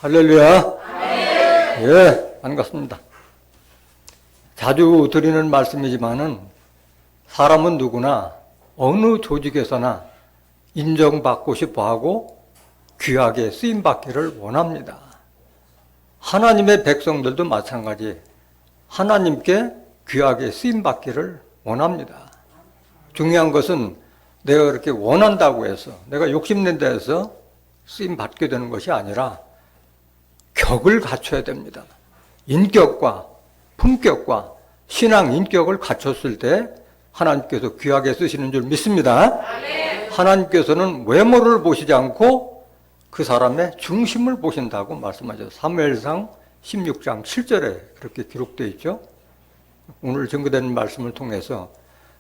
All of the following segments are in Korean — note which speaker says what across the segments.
Speaker 1: 할렐루야. 예, 반갑습니다. 자주 드리는 말씀이지만은 사람은 누구나 어느 조직에서나 인정받고 싶어 하고 귀하게 쓰임받기를 원합니다. 하나님의 백성들도 마찬가지 하나님께 귀하게 쓰임받기를 원합니다. 중요한 것은 내가 그렇게 원한다고 해서 내가 욕심낸다 해서 쓰임받게 되는 것이 아니라 격을 갖춰야 됩니다. 인격과 품격과 신앙 인격을 갖췄을 때 하나님께서 귀하게 쓰시는 줄 믿습니다. 하나님께서는 외모를 보시지 않고 그 사람의 중심을 보신다고 말씀하셨어요. 사무엘상 16장 7절에 그렇게 기록되어 있죠. 오늘 증거되는 말씀을 통해서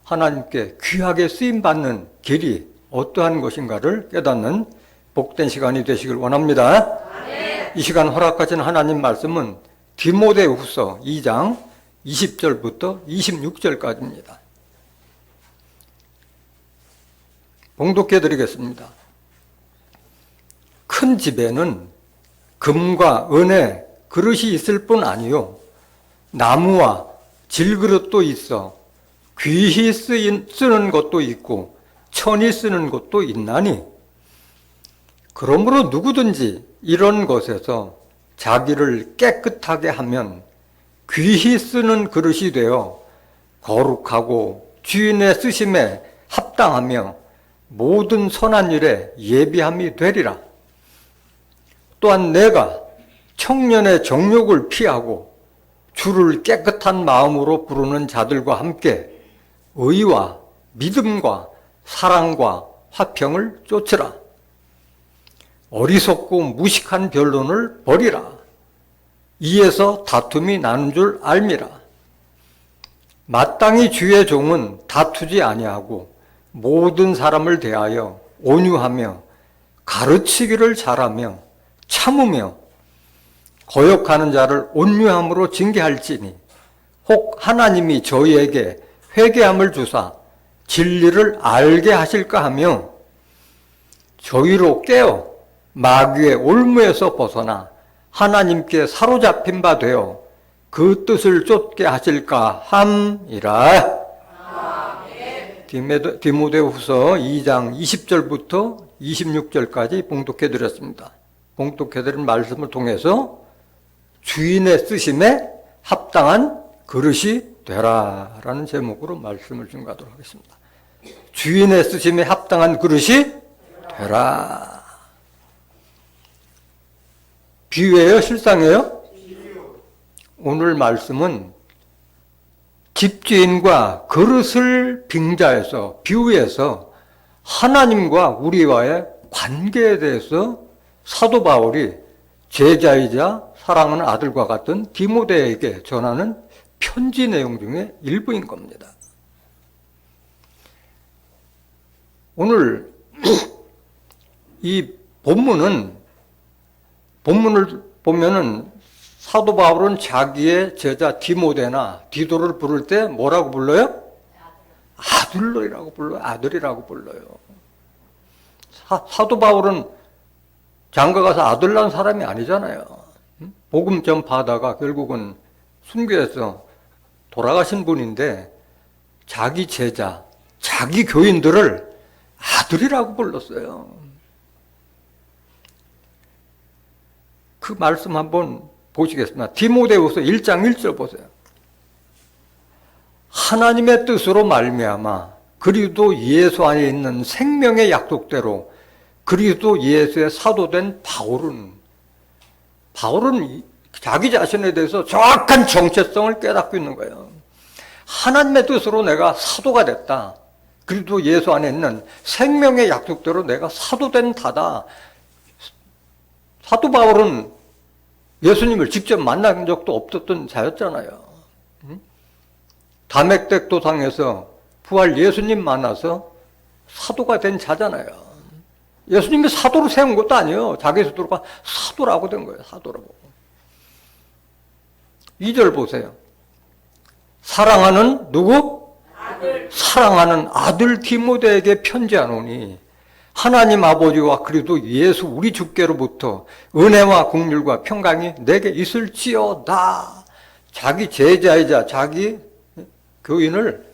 Speaker 1: 하나님께 귀하게 쓰임받는 길이 어떠한 것인가를 깨닫는 복된 시간이 되시길 원합니다. 이 시간 허락하신 하나님 말씀은 디모데후서 2장 20절부터 26절까지입니다. 봉독해 드리겠습니다. 큰 집에는 금과 은의 그릇이 있을 뿐 아니요 나무와 질그릇도 있어 귀히 쓰는 것도 있고 천히 쓰는 것도 있나니 그러므로 누구든지 이런 것에서 자기를 깨끗하게 하면 귀히 쓰는 그릇이 되어 거룩하고 주인의 쓰심에 합당하며 모든 선한 일에 예비함이 되리라. 또한 내가 청년의 정욕을 피하고 주를 깨끗한 마음으로 부르는 자들과 함께 의와 믿음과 사랑과 화평을 쫓으라. 어리석고 무식한 변론을 버리라. 이에서 다툼이 나는 줄 알미라. 마땅히 주의 종은 다투지 아니하고 모든 사람을 대하여 온유하며 가르치기를 잘하며 참으며 거역하는 자를 온유함으로 징계할지니 혹 하나님이 저희에게 회개함을 주사 진리를 알게 하실까 하며 저희로 깨어 마귀의 올무에서 벗어나 하나님께 사로잡힌 바 되어 그 뜻을 쫓게 하실까 함이라. 디모데후서 2장 20절부터 26절까지 봉독해 드렸습니다. 봉독해 드린 말씀을 통해서 주인의 쓰심에 합당한 그릇이 되라 라는 제목으로 말씀을 증거하도록 하겠습니다. 주인의 쓰심에 합당한 그릇이 되라. 비유예요? 실상이에요? 오늘 말씀은 집주인과 그릇을 빙자해서 비유해서 하나님과 우리와의 관계에 대해서 사도 바울이 제자이자 사랑하는 아들과 같은 디모데에게 전하는 편지 내용 중에 일부인 겁니다. 오늘 이 본문을 보면은 사도 바울은 자기의 제자 디모데나 디도를 부를 때 뭐라고 불러요? 아들이라고 불러요. 아들이라고 불러요. 사도 바울은 장가 가서 아들 낳은 사람이 아니잖아요. 복음 전파하다가 결국은 순교해서 돌아가신 분인데 자기 제자, 자기 교인들을 아들이라고 불렀어요. 그 말씀 한번 보시겠습니다. 디모데후서 1장 1절 보세요. 하나님의 뜻으로 말미암아 그리스도 예수 안에 있는 생명의 약속대로 그리스도 예수의 사도된 바울은 자기 자신에 대해서 정확한 정체성을 깨닫고 있는 거예요. 하나님의 뜻으로 내가 사도가 됐다. 그리스도 예수 안에 있는 생명의 약속대로 내가 사도된 자다. 사도 바울은 예수님을 직접 만난 적도 없었던 자였잖아요. 다맥백 도상에서 부활 예수님 만나서 사도가 된 자잖아요. 예수님이 사도로 세운 것도 아니에요. 자기 스스로가 사도라고 된 거예요. 사도라고. 2절 보세요. 사랑하는 누구? 아들. 사랑하는 아들 디모데에게 편지하노니 하나님 아버지와 그리스도 예수 우리 주께로부터 은혜와 긍휼과 평강이 내게 있을지어다. 자기 제자이자 자기 교인을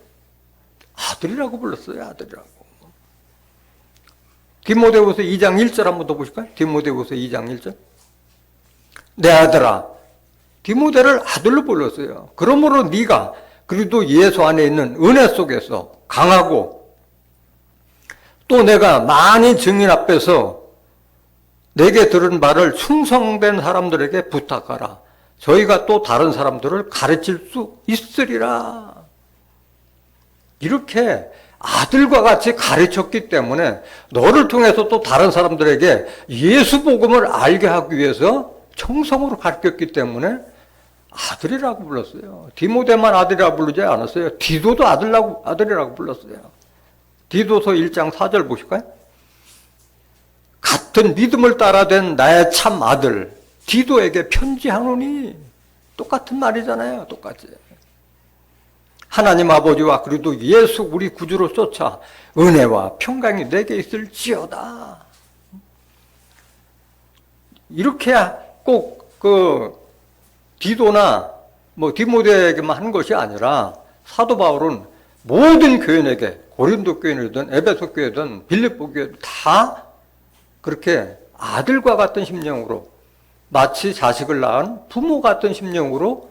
Speaker 1: 아들이라고 불렀어요. 아들이라고. 디모데후서 2장 1절 한번 더 보실까요? 디모데후서 2장 1절. 내 아들아, 디모데를 아들로 불렀어요. 그러므로 네가 그리스도 예수 안에 있는 은혜 속에서 강하고 또 내가 많은 증인 앞에서 내게 들은 말을 충성된 사람들에게 부탁하라. 저희가 또 다른 사람들을 가르칠 수 있으리라. 이렇게 아들과 같이 가르쳤기 때문에 너를 통해서 또 다른 사람들에게 예수 복음을 알게 하기 위해서 정성으로 가르쳤기 때문에 아들이라고 불렀어요. 디모데만 아들이라고 부르지 않았어요. 디도도 아들이라고 불렀어요. 디도서 1장 4절 보실까요? 같은 믿음을 따라 된 나의 참 아들 디도에게 편지하노니. 똑같은 말이잖아요. 똑같이. 하나님 아버지와 그리도 예수 우리 구주로 쫓아 은혜와 평강이 내게 있을지어다. 이렇게 꼭 디도나 디모데에게만 하는 것이 아니라 사도 바울은 모든 교인에게 고린도 교인이든 에베소 교회든 빌립보 교회든 다 그렇게 아들과 같은 심령으로 마치 자식을 낳은 부모 같은 심령으로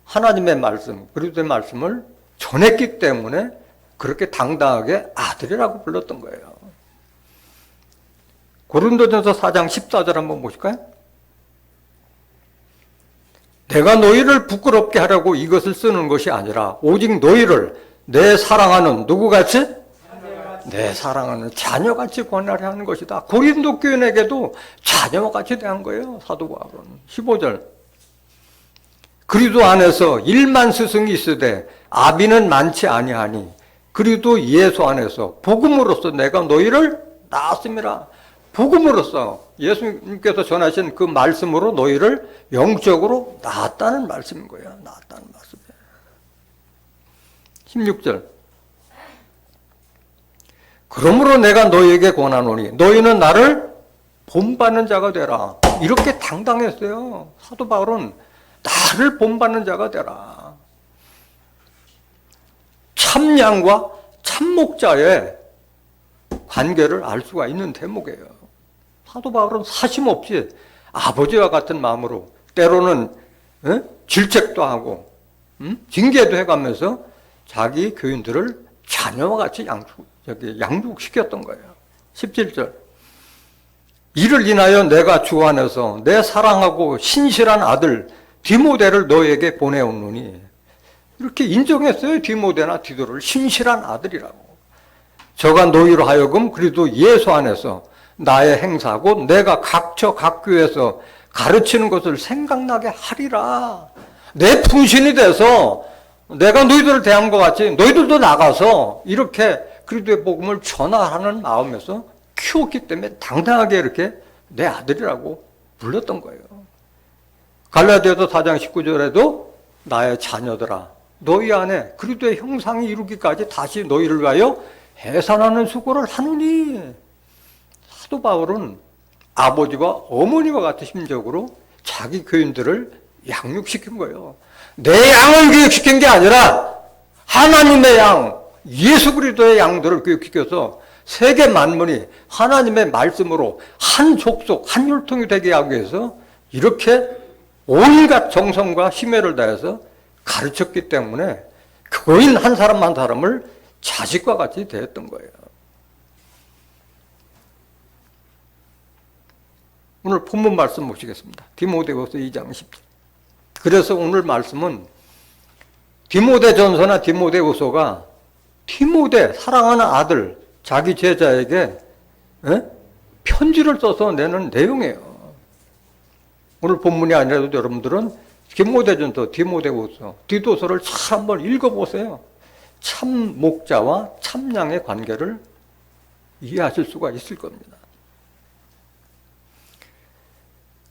Speaker 1: 하나님의 말씀, 그리스도의 말씀을 전했기 때문에 그렇게 당당하게 아들이라고 불렀던 거예요. 고린도전서 4장 14절 한번 보실까요? 내가 너희를 부끄럽게 하려고 이것을 쓰는 것이 아니라 오직 너희를 내 사랑하는 누구같이? 내 사랑하는 자녀같이 권하려 하는 것이다. 고린도 교인에게도 자녀와 같이 대한 거예요. 사도 바울은. 15절. 그리스도 안에서 1만 스승이 있으되 아비는 많지 아니하니 그리스도 예수 안에서 복음으로써 내가 너희를 낳았음이라. 복음으로써 예수님께서 전하신 그 말씀으로 너희를 영적으로 낳았다는 말씀인 거예요. 낳았다는 말씀이에요. 16절. 그러므로 내가 너희에게 권하노니 너희는 나를 본받는 자가 되라. 이렇게 당당했어요. 사도 바울은 나를 본받는 자가 되라. 참양과 참목자의 관계를 알 수가 있는 대목이에요. 사도 바울은 사심없이 아버지와 같은 마음으로 때로는 질책도 하고 징계도 해가면서 자기 교인들을 자녀와 같이 양육시켰던 거예요. 17절. 이를 인하여 내가 주 안에서 내 사랑하고 신실한 아들 디모데를 너에게 보내오노니. 이렇게 인정했어요. 디모데나 디도를 신실한 아들이라고. 저가 너희로 하여금 그리도 예수 안에서 나의 행사고 내가 각처 각 교회에서 가르치는 것을 생각나게 하리라. 내 분신이 돼서 내가 너희들을 대한 것 같이 너희들도 나가서 이렇게 그리스도의 복음을 전하라는 마음에서 키웠기 때문에 당당하게 이렇게 내 아들이라고 불렀던 거예요. 갈라디아서 4장 19절에도 나의 자녀들아 너희 안에 그리스도의 형상이 이루기까지 다시 너희를 위하여 해산하는 수고를 하느니. 사도 바울은 아버지와 어머니와 같은 심적으로 자기 교인들을 양육시킨 거예요. 내 양을 교육시킨 게 아니라 하나님의 양, 예수 그리스도의 양들을 교육시켜서 세계 만문이 하나님의 말씀으로 한 족속, 한 혈통이 되게 하기 위해서 이렇게 온갖 정성과 심혈을 다해서 가르쳤기 때문에 교인 한 사람 한 사람을 자식과 같이 대했던 거예요. 오늘 본문 말씀 보시겠습니다. 디모데후서 2장 10절. 그래서 오늘 말씀은 디모데전서나 디모데후서가 디모데 사랑하는 아들 자기 제자에게 편지를 써서 내는 내용이에요. 오늘 본문이 아니라도 여러분들은 디모데전서, 디모데후서, 디도서를 잘 한번 읽어보세요. 참 목자와 참양의 관계를 이해하실 수가 있을 겁니다.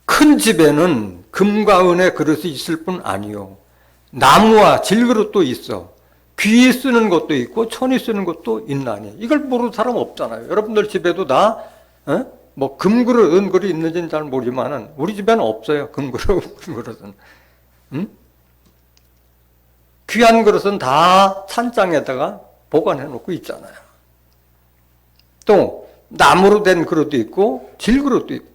Speaker 1: 큰 집에는 금과 은의 그릇이 있을 뿐 아니요 나무와 질그릇도 있어 귀 쓰는 것도 있고 천이 쓰는 것도 있나니. 이걸 모르는 사람 없잖아요. 여러분들 집에도 다 뭐 금그릇, 은그릇 있는지는 잘 모르지만은 우리 집에는 없어요. 금그릇, 은그릇은. 귀한 그릇은 다 찬장에다가 보관해 놓고 있잖아요. 또 나무로 된 그릇도 있고 질그릇도 있고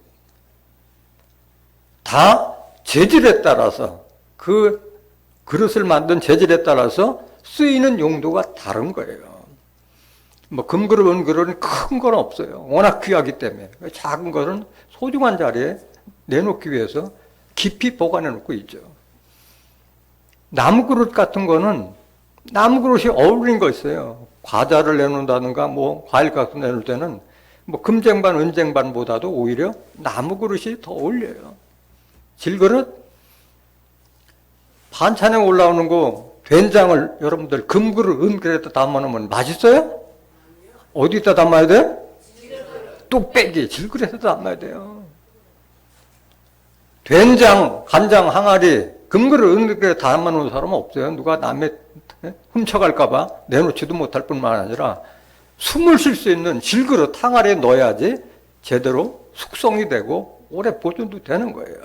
Speaker 1: 다 재질에 따라서 그 그릇을 만든 재질에 따라서 쓰이는 용도가 다른 거예요. 뭐 금그릇, 은그릇은 큰 건 없어요. 워낙 귀하기 때문에. 작은 거는 소중한 자리에 내놓기 위해서 깊이 보관해 놓고 있죠. 나무 그릇 같은 거는 나무 그릇이 어울리는 거 있어요. 과자를 내놓는다든가 뭐 과일 같은 거 내놓을 때는 뭐 금쟁반, 은쟁반보다도 오히려 나무 그릇이 더 어울려요. 질그릇? 반찬에 올라오는 거 된장을 여러분들 금그릇, 은그릇에 담아놓으면 맛있어요? 어디다 담아야 돼? 뚝배기, 질그릇에 담아야 돼요. 된장, 간장, 항아리, 금그릇, 은그릇에 담아놓은 사람은 없어요. 누가 남의 훔쳐갈까봐 내놓지도 못할 뿐만 아니라 숨을 쉴 수 있는 질그릇, 항아리에 넣어야지 제대로 숙성이 되고 오래 보존도 되는 거예요.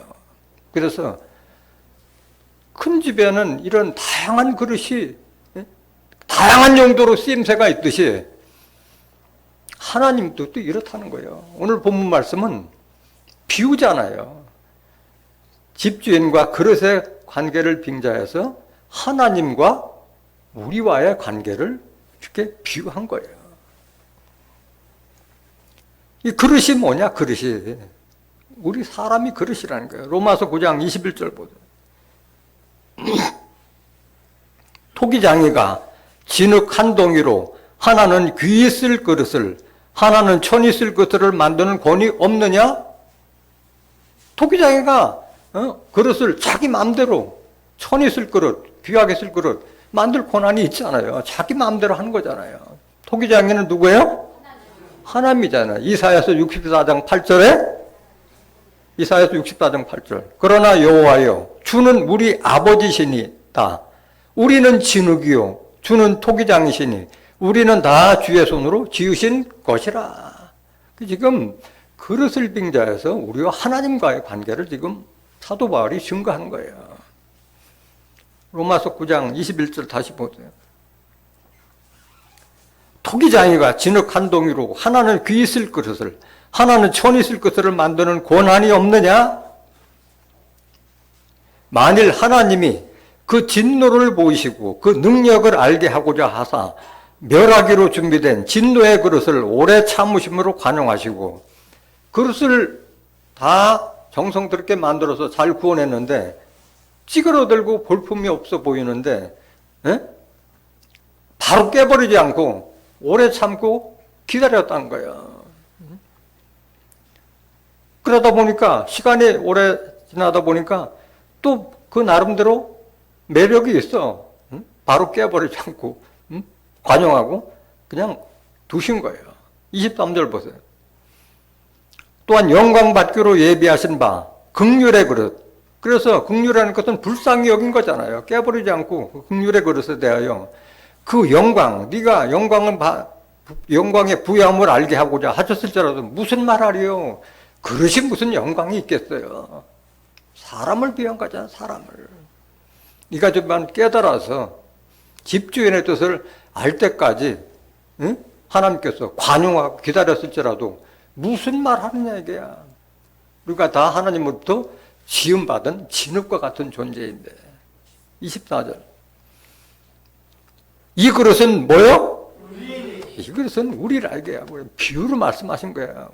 Speaker 1: 그래서 큰 집에는 이런 다양한 그릇이 다양한 용도로 쓰임새가 있듯이 하나님도 또 이렇다는 거예요. 오늘 본문 말씀은 비유잖아요. 집주인과 그릇의 관계를 빙자해서 하나님과 우리와의 관계를 이렇게 비유한 거예요. 이 그릇이 뭐냐? 그릇이 우리 사람이 그릇이라는 거예요. 로마서 9장 21절 보세요. 토기장이가 진흙 한 동이로 하나는 귀 쓸 그릇을 하나는 천이 쓸 그릇을 만드는 권위 없느냐? 토기장이가 그릇을 자기 마음대로 천이 쓸 그릇, 귀하게 쓸 그릇 만들 권한이 있잖아요. 자기 마음대로 하는 거잖아요. 토기장이는 누구예요? 하나님이잖아요. 이사야서 64장 8절에 이사야서 64장 8절. 그러나 여호와여 주는 우리 아버지시니다. 우리는 진흙이요 주는 토기장이시니 우리는 다 주의 손으로 지으신 것이라. 지금 그릇을 빙자해서 우리와 하나님과의 관계를 지금 사도 바울이 증거하는 거예요. 로마서 9장 21절 다시 보세요. 토기장이가 진흙 한 동이로 하나는 귀 쓸 그릇을 하나는 천이 쓸 그릇을 만드는 권한이 없느냐? 만일 하나님이 그 진노를 보이시고 그 능력을 알게 하고자 하사 멸하기로 준비된 진노의 그릇을 오래 참으심으로 관용하시고 그릇을 다 정성스럽게 만들어서 잘 구워냈는데 찌그러들고 볼품이 없어 보이는데 바로 깨버리지 않고 오래 참고 기다렸다는 거예요. 그러다 보니까 시간이 오래 지나다 보니까 또 그 나름대로 매력이 있어. 바로 깨버리지 않고 관용하고 그냥 두신 거예요. 23절 보세요. 또한 영광 받기로 예비하신 바 긍휼의 그릇. 그래서 긍휼이라는 것은 불쌍히 여긴 거잖아요. 깨버리지 않고 긍휼의 그릇에 대하여 그 영광, 네가 영광의 부여함을 알게 하고자 하셨을지라도 무슨 말하리요? 그릇이 무슨 영광이 있겠어요? 사람을 위한 거잖아, 사람을. 네가 좀만 깨달아서 집주인의 뜻을 알 때까지 하나님께서 관용하고 기다렸을지라도 무슨 말 하느냐 이게야. 우리가 다 하나님으로부터 지음받은 진흙과 같은 존재인데. 24절. 이 그릇은 뭐요? 이 그릇은 우리를 알게 하고 비유로 말씀하신 거예요.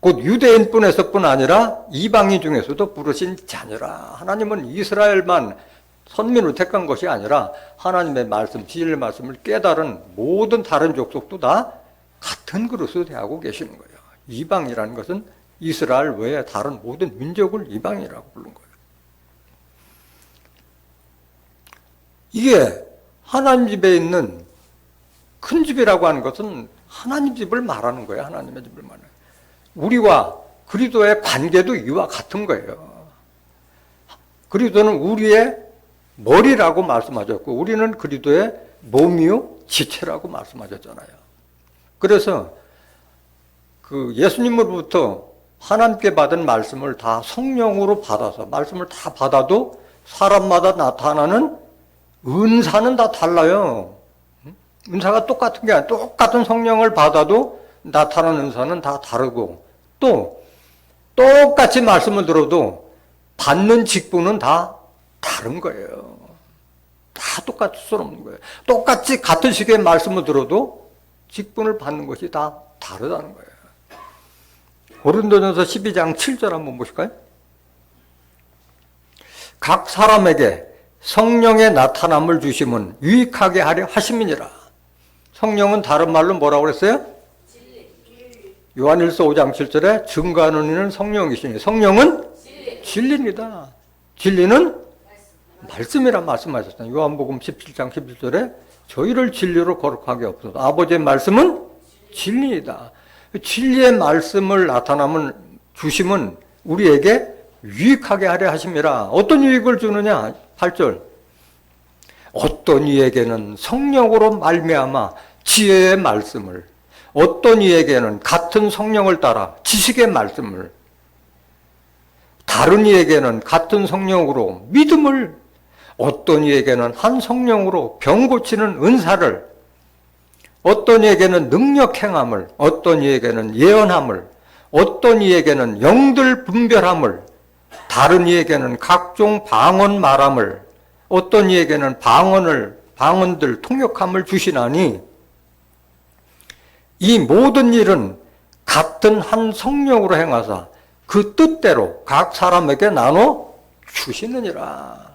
Speaker 1: 곧 유대인뿐에서뿐 아니라 이방인 중에서도 부르신 자녀라. 하나님은 이스라엘만 선민으로 택한 것이 아니라 하나님의 말씀, 진리의 말씀을 깨달은 모든 다른 족속도 다 같은 그릇으로 대하고 계시는 거예요. 이방이라는 것은 이스라엘 외에 다른 모든 민족을 이방이라고 부른 거예요. 이게 하나님 집에 있는 큰 집이라고 하는 것은 하나님 집을 말하는 거예요. 하나님의 집을 말하는 거예요. 우리와 그리스도의 관계도 이와 같은 거예요. 그리스도는 우리의 머리라고 말씀하셨고 우리는 그리스도의 몸이요 지체라고 말씀하셨잖아요. 그래서 그 예수님으로부터 하나님께 받은 말씀을 다 성령으로 받아서 말씀을 다 받아도 사람마다 나타나는 은사는 다 달라요. 은사가 똑같은 게 아니라 똑같은 성령을 받아도 나타나는 은사는 다 다르고 또 똑같이 말씀을 들어도 받는 직분은 다 다른 거예요. 다 똑같을 수는 없는 거예요. 똑같이 같은 시기에 말씀을 들어도 직분을 받는 것이 다 다르다는 거예요. 고린도전서 12장 7절 한번 보실까요? 각 사람에게 성령의 나타남을 주심은 유익하게 하려 하심이니라. 성령은 다른 말로 뭐라고 그랬어요? 요한일서 5장 7절에 증거하는 이는 성령이시니 성령은 진리입니다. 진리는 말씀이란 말씀하셨잖아요. 요한복음 17장 17절에 저희를 진리로 거룩하게 없어서 아버지의 말씀은 진리이다. 진리의 말씀을 나타나면 주심은 우리에게 유익하게 하려 하심이라. 어떤 유익을 주느냐? 8절 어떤 이에게는 성령으로 말미암아 지혜의 말씀을, 어떤 이에게는 같은 성령을 따라 지식의 말씀을, 다른 이에게는 같은 성령으로 믿음을, 어떤 이에게는 한 성령으로 병 고치는 은사를, 어떤 이에게는 능력 행함을, 어떤 이에게는 예언함을, 어떤 이에게는 영들 분별함을, 다른 이에게는 각종 방언 말함을, 어떤 이에게는 방언들 통역함을 주시나니 이 모든 일은 같은 한 성령으로 행하사 그 뜻대로 각 사람에게 나눠 주시느니라.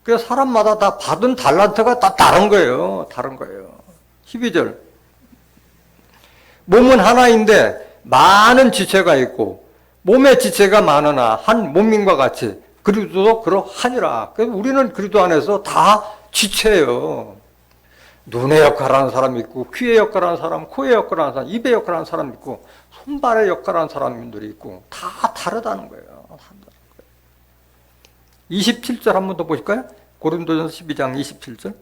Speaker 1: 그래서 사람마다 다 받은 달란트가 다 다른 거예요. 다른 거예요. 12절 몸은 하나인데 많은 지체가 있고 몸의 지체가 많으나 한 몸인과 같이 그리스도도 그러하니라. 그래서 우리는 그리스도 안에서 다 지체예요. 눈의 역할하는 사람이 있고 귀의 역할하는 사람, 코의 역할하는 사람, 입의 역할하는 사람이 있고 손발의 역할하는 사람들이 있고 다 다르다는 거예요. 27절 한 번 더 보실까요? 고린도전서 12장 27절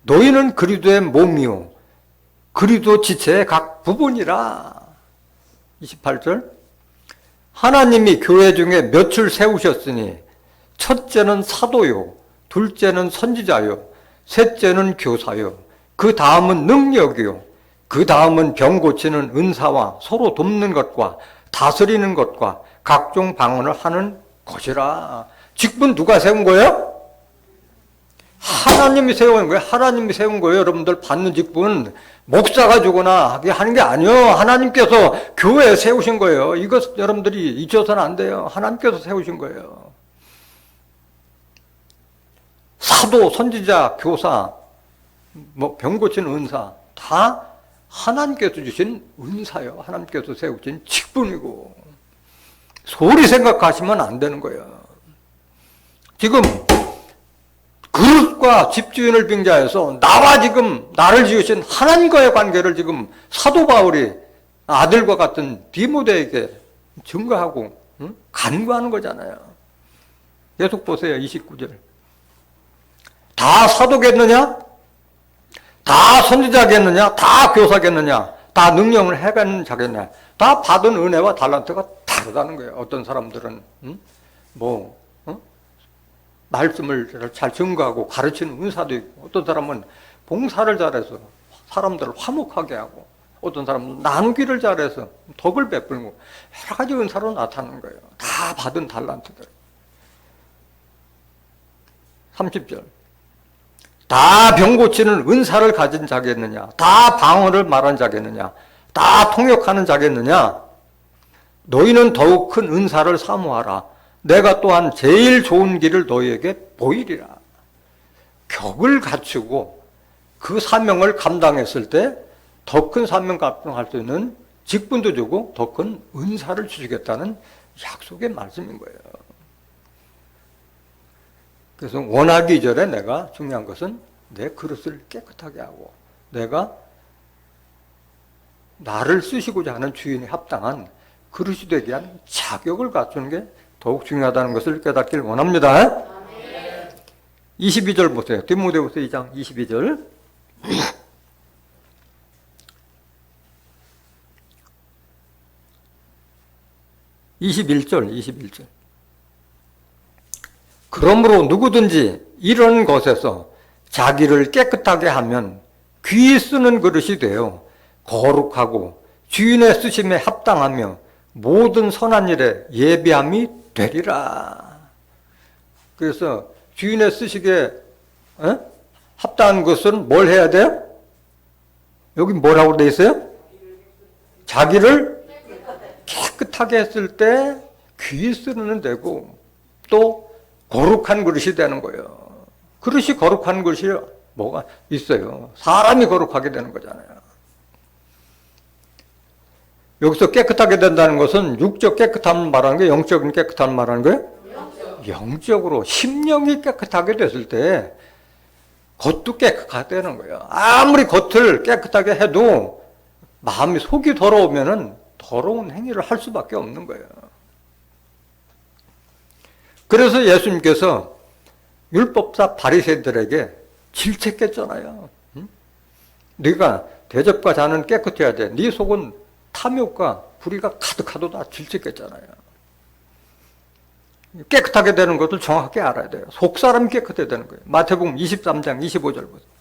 Speaker 1: 너희는 그리스도의 몸이요 그리스도 지체의 각 부분이라. 28절 하나님이 교회 중에 몇을 세우셨으니 첫째는 사도요 둘째는 선지자요 셋째는 교사요 그 다음은 능력이요 그 다음은 병 고치는 은사와 서로 돕는 것과 다스리는 것과 각종 방언을 하는 것이라. 직분 누가 세운 거예요? 하나님이 세운 거예요. 하나님이 세운 거예요. 여러분들 받는 직분 목사가 주거나 하는 게 아니에요. 하나님께서 교회에 세우신 거예요. 이것 여러분들이 잊어서는 안 돼요. 하나님께서 세우신 거예요. 사도, 선지자, 교사, 병 고치는 은사 다 하나님께서 주신 은사요. 하나님께서 세우신 직분이고 소리 생각하시면 안 되는 거예요. 지금 그릇과 집주인을 빙자해서 나와 지금 나를 지으신 하나님과의 관계를 지금 사도 바울이 아들과 같은 디모데에게 증거하고 간구하는 거잖아요. 계속 보세요. 29절 다 사도겠느냐? 다 선지자겠느냐? 다 교사겠느냐? 다 능력을 해가는 자겠느냐? 다 받은 은혜와 달란트가 다르다는 거예요. 어떤 사람들은 말씀을 잘 증거하고 가르치는 은사도 있고, 어떤 사람은 봉사를 잘해서 사람들을 화목하게 하고, 어떤 사람은 나누기를 잘해서 덕을 베풀고 여러 가지 은사로 나타나는 거예요. 다 받은 달란트들. 30절 다 병 고치는 은사를 가진 자겠느냐? 다 방언을 말한 자겠느냐? 다 통역하는 자겠느냐? 너희는 더욱 큰 은사를 사모하라. 내가 또한 제일 좋은 길을 너희에게 보이리라. 격을 갖추고 그 사명을 감당했을 때 더 큰 사명 감당할 수 있는 직분도 주고 더 큰 은사를 주시겠다는 약속의 말씀인 거예요. 그래서 원하기 이전에 내가 중요한 것은 내 그릇을 깨끗하게 하고 내가 나를 쓰시고자 하는 주인이 합당한 그릇이 되기 위한 자격을 갖추는 게 더욱 중요하다는 것을 깨닫길 원합니다. 22절 보세요. 디모데후서 2장 22절. 21절. 그러므로 누구든지 이런 것에서 자기를 깨끗하게 하면 귀 쓰는 그릇이 되어 거룩하고 주인의 쓰심에 합당하며 모든 선한 일에 예비함이 되리라. 그래서 주인의 쓰시기에 합당한 것은 뭘 해야 돼요? 여기 뭐라고 돼 있어요? 자기를 깨끗하게 했을 때 귀 쓰는 되고 또 거룩한 그릇이 되는 거예요. 그릇이 거룩한 것이 뭐가 있어요? 사람이 거룩하게 되는 거잖아요. 여기서 깨끗하게 된다는 것은 육적 깨끗함을 말하는 거예요? 영적인 깨끗함을 말하는 거예요? 영적으로 심령이 깨끗하게 됐을 때 겉도 깨끗하게 되는 거예요. 아무리 겉을 깨끗하게 해도 마음이 속이 더러우면은 더러운 행위를 할 수밖에 없는 거예요. 그래서 예수님께서 율법사 바리새인들에게 질책했잖아요. 네가 대접과 잔은 깨끗해야 돼. 네 속은 탐욕과 불의가 가득하도 다 질책했잖아요. 깨끗하게 되는 것을 정확하게 알아야 돼요. 속사람이 깨끗해야 되는 거예요. 마태복음 23장 25절 보세요.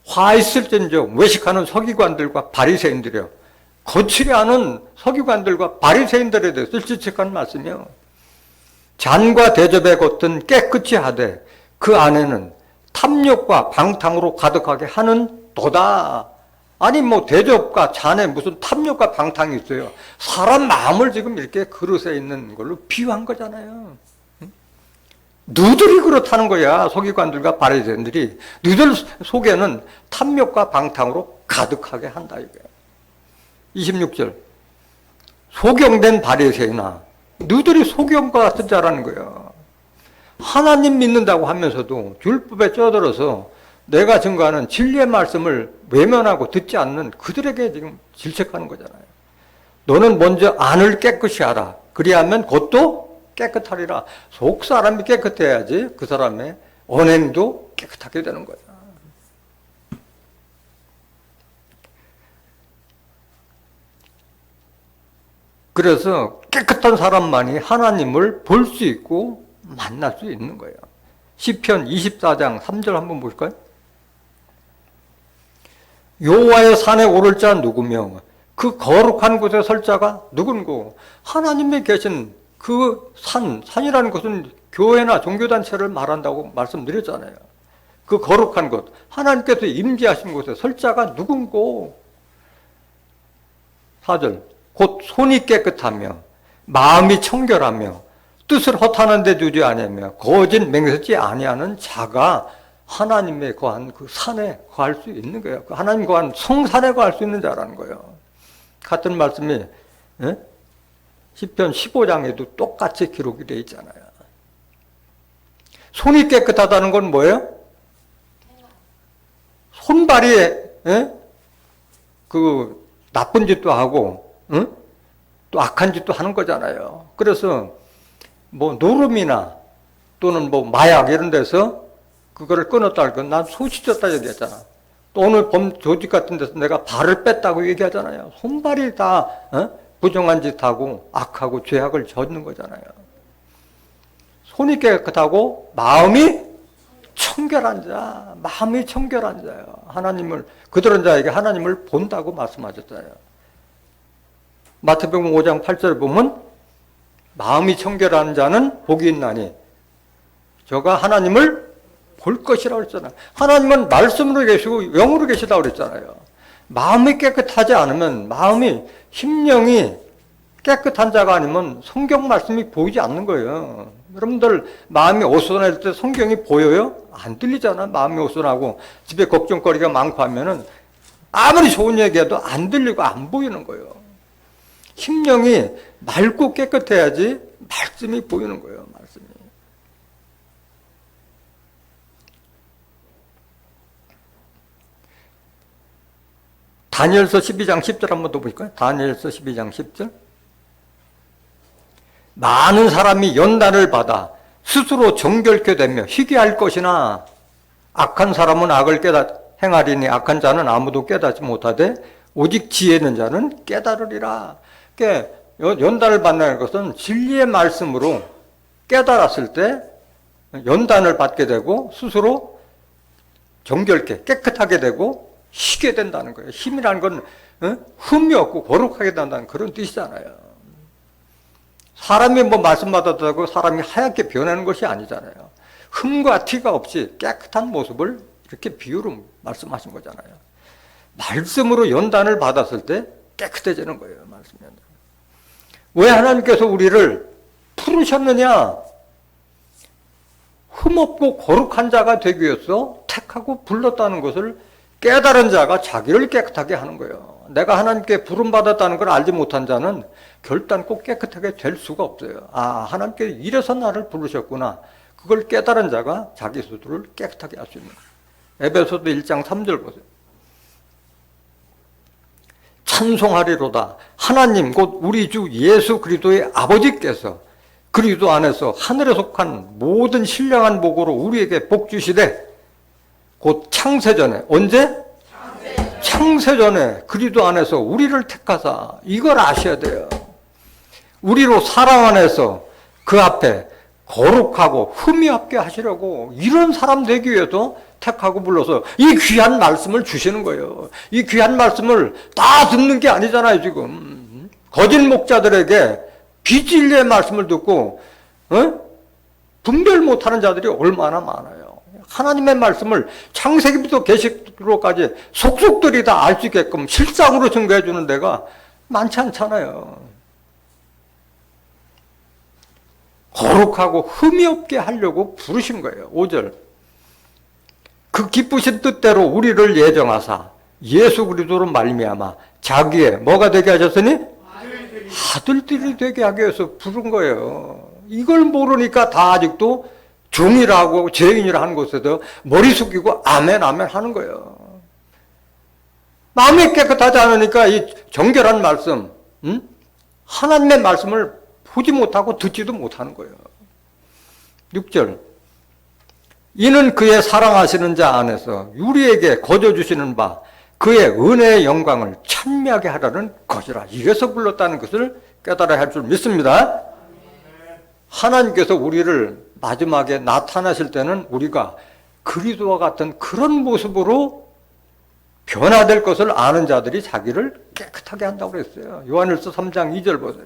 Speaker 1: 화 있을진저 외식하는 서기관들과 바리새인들이요. 거칠이 않은 서기관들과 바리새인들에 대해서 질책하는 말씀이요. 잔과 대접의 겉은 깨끗이 하되 그 안에는 탐욕과 방탕으로 가득하게 하는 도다. 아니 뭐 대접과 잔에 무슨 탐욕과 방탕이 있어요. 사람 마음을 지금 이렇게 그릇에 있는 걸로 비유한 거잖아요. 너들이 그렇다는 거야. 서기관들과 바리새인들이 너들 속에는 탐욕과 방탕으로 가득하게 한다 이거야. 26절 소경된 바리새인아 너들이 소경과 같은 자라는 거예요. 하나님 믿는다고 하면서도 율법에 쩌들어서 내가 증거하는 진리의 말씀을 외면하고 듣지 않는 그들에게 지금 질책하는 거잖아요. 너는 먼저 안을 깨끗이 하라. 그리하면 겉도 깨끗하리라. 속 사람이 깨끗해야지 그 사람의 언행도 깨끗하게 되는 거야. 그래서 깨끗한 사람만이 하나님을 볼 수 있고 만날 수 있는 거예요. 시편 24장 3절 한번 보실까요? 여호와의 산에 오를 자 누구며 그 거룩한 곳에 설 자가 누군고. 하나님이 계신 그 산이라는 것은 교회나 종교단체를 말한다고 말씀드렸잖아요. 그 거룩한 곳, 하나님께서 임재하신 곳에 설 자가 누군고. 4절 곧 손이 깨끗하며 마음이 청결하며 뜻을 허탄한 데 두지 아니하며 거짓 맹세치 아니하는 자가 하나님의 거한 그 산에 거할 수 있는 거예요. 하나님 거한 성산에 거할 수 있는 자라는 거예요. 같은 말씀이 시편 15장에도 똑같이 기록이 되어 있잖아요. 손이 깨끗하다는 건 뭐예요? 손발이 그 나쁜 짓도 하고 또 악한 짓도 하는 거잖아요. 그래서 뭐 노름이나 또는 뭐 마약 이런 데서 그거를 끊었다 할 건 난 소시졌다 얘기했잖아. 또 오늘 조직 같은 데서 내가 발을 뺐다고 얘기하잖아요. 손발이 다 부정한 짓하고 악하고 죄악을 젓는 거잖아요. 손이 깨끗하고 마음이 청결한 자, 마음이 청결한 자예요. 하나님을 그들은 자에게 하나님을 본다고 말씀하셨어요. 마태복음 5장 8절에 보면 마음이 청결한 자는 복이 있나니 저가 하나님을 볼 것이라고 그랬잖아요. 하나님은 말씀으로 계시고 영으로 계시다고 그랬잖아요. 마음이 깨끗하지 않으면 마음이 심령이 깨끗한 자가 아니면 성경 말씀이 보이지 않는 거예요. 여러분들 마음이 어수선할 때 성경이 보여요? 안 들리잖아. 마음이 어수선하고 집에 걱정거리가 많고 하면은 아무리 좋은 얘기해도 안 들리고 안 보이는 거예요. 심령이 맑고 깨끗해야지 말씀이 보이는 거예요. 말씀이. 다니엘서 12장 10절 한번 더 보실까요? 다니엘서 12장 10절. 많은 사람이 연단을 받아 스스로 정결케 되며 희귀할 것이나 악한 사람은 악을 행하리니 악한 자는 아무도 깨닫지 못하되 오직 지혜 있는 자는 깨달으리라. 그러니까 연단을 받는 것은 진리의 말씀으로 깨달았을 때 연단을 받게 되고 스스로 정결케 깨끗하게 되고 희게 된다는 거예요. 힘이라는 건 흠이 없고 거룩하게 된다는 그런 뜻이잖아요. 사람이 뭐 말씀 받았다고 사람이 하얗게 변하는 것이 아니잖아요. 흠과 티가 없이 깨끗한 모습을 이렇게 비유로 말씀하신 거잖아요. 말씀으로 연단을 받았을 때 깨끗해지는 거예요. 말씀 연단. 왜 하나님께서 우리를 부르셨느냐? 흠없고 거룩한 자가 되기 위해서 택하고 불렀다는 것을 깨달은 자가 자기를 깨끗하게 하는 거예요. 내가 하나님께 부름받았다는 걸 알지 못한 자는 결단코 깨끗하게 될 수가 없어요. 아, 하나님께 이래서 나를 부르셨구나. 그걸 깨달은 자가 자기 스스로를 깨끗하게 할 수 있는 거예요. 에베소서 1장 3절 보세요. 찬송하리로다. 하나님 곧 우리 주 예수 그리스도의 아버지께서 그리스도 안에서 하늘에 속한 모든 신령한 복으로 우리에게 복 주시되 곧 창세전에 언제? 창세전에 그리스도 안에서 우리를 택하사 이걸 아셔야 돼요. 우리로 사랑 안에서 그 앞에 거룩하고 흠이 없게 하시려고 이런 사람 되기 위해서 택하고 불러서 이 귀한 말씀을 주시는 거예요. 이 귀한 말씀을 다 듣는 게 아니잖아요. 지금 거짓 목자들에게 비진리의 말씀을 듣고 분별 못하는 자들이 얼마나 많아요. 하나님의 말씀을 창세기부터 계시록까지 속속들이 다 알 수 있게끔 실상으로 증거해 주는 데가 많지 않잖아요. 거룩하고 흠이 없게 하려고 부르신 거예요. 5절. 그 기쁘신 뜻대로 우리를 예정하사 예수 그리스도로 말미암아 자기의 뭐가 되게 하셨으니? 아들들이 되게 하기 위해서 부른 거예요. 이걸 모르니까 다 아직도 종이라고 죄인이라 하는 곳에서 머리 숙이고 아멘 아멘 하는 거예요. 마음이 깨끗하지 않으니까 이 정결한 말씀, 하나님의 말씀을 보지 못하고 듣지도 못하는 거예요. 6절. 이는 그의 사랑하시는 자 안에서 우리에게 거저주시는 바 그의 은혜의 영광을 찬미하게 하라는 것이라. 이래서 불렀다는 것을 깨달아야 할 줄 믿습니다. 하나님께서 우리를 마지막에 나타나실 때는 우리가 그리스도와 같은 그런 모습으로 변화될 것을 아는 자들이 자기를 깨끗하게 한다고 그랬어요. 요한일서 3장 2절 보세요.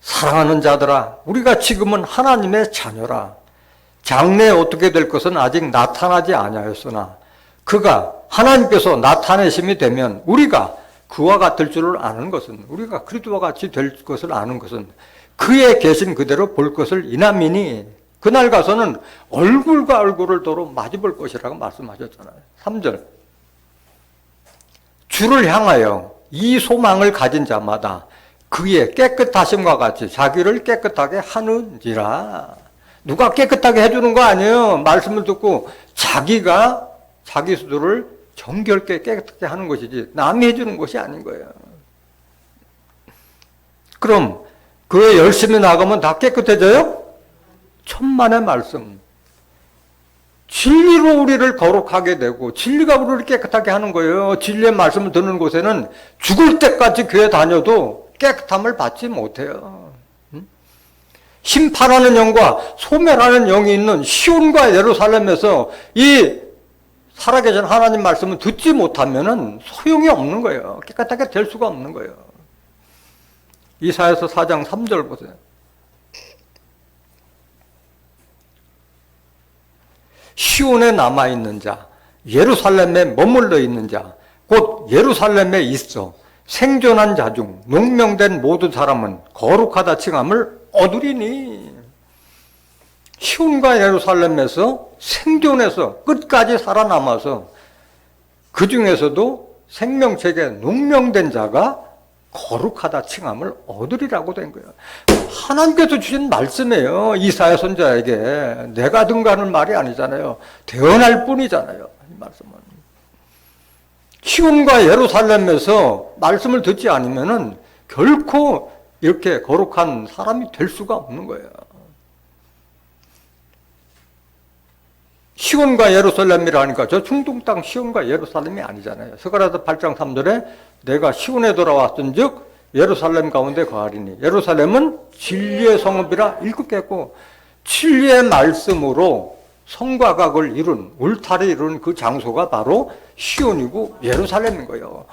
Speaker 1: 사랑하는 자들아, 우리가 지금은 하나님의 자녀라. 장래에 어떻게 될 것은 아직 나타나지 아니하였으나 그가 하나님께서 나타내심이 되면 우리가 그와 같을 줄을 아는 것은, 우리가 그리스도와 같이 될 것을 아는 것은 그의 계신 그대로 볼 것을 이남이니 그날 가서는 얼굴과 얼굴을 도로 마주볼 것이라고 말씀하셨잖아요. 3절. 주를 향하여 이 소망을 가진 자마다 그의 깨끗하심과 같이 자기를 깨끗하게 하는지라. 누가 깨끗하게 해주는 거 아니에요. 말씀을 듣고 자기가 자기 스스로를 정결케 깨끗하게 하는 것이지 남이 해주는 것이 아닌 거예요. 그럼 그에 열심히 나가면 다 깨끗해져요? 천만의 말씀. 진리로 우리를 거룩하게 되고 진리가 우리를 깨끗하게 하는 거예요. 진리의 말씀을 듣는 곳에는 죽을 때까지 교회 다녀도 깨끗함을 받지 못해요. 심판하는 영과 소멸하는 영이 있는 시온과 예루살렘에서 이 살아계신 하나님 말씀을 듣지 못하면 소용이 없는 거예요. 깨끗하게 될 수가 없는 거예요. 이사야서 4장 3절 보세요. 시온에 남아있는 자, 예루살렘에 머물러 있는 자, 곧 예루살렘에 있어 생존한 자 중 농명된 모든 사람은 거룩하다 칭함을 얻으리니. 시온과 예루살렘에서 생존해서 끝까지 살아남아서 그 중에서도 생명책에 농명된 자가 거룩하다 칭함을 얻으리라고 된 거예요. 하나님께서 주신 말씀이에요. 이사야 선자에게. 내가 등가는 말이 아니잖아요. 대언할 뿐이잖아요. 이 말씀은. 시온과 예루살렘에서 말씀을 듣지 않으면은 결코 이렇게 거룩한 사람이 될 수가 없는 거예요. 시온과 예루살렘이라니까 저 중동 땅 시온과 예루살렘이 아니잖아요. 스가랴서 8장 3절에 내가 시온에 돌아왔은즉 예루살렘 가운데 거하리니 예루살렘은 진리의 성읍이라 일컫겠고 진리의 말씀으로 성과 각을 이룬 울타리 이룬 그 장소가 바로 시온이고 예루살렘인 거예요.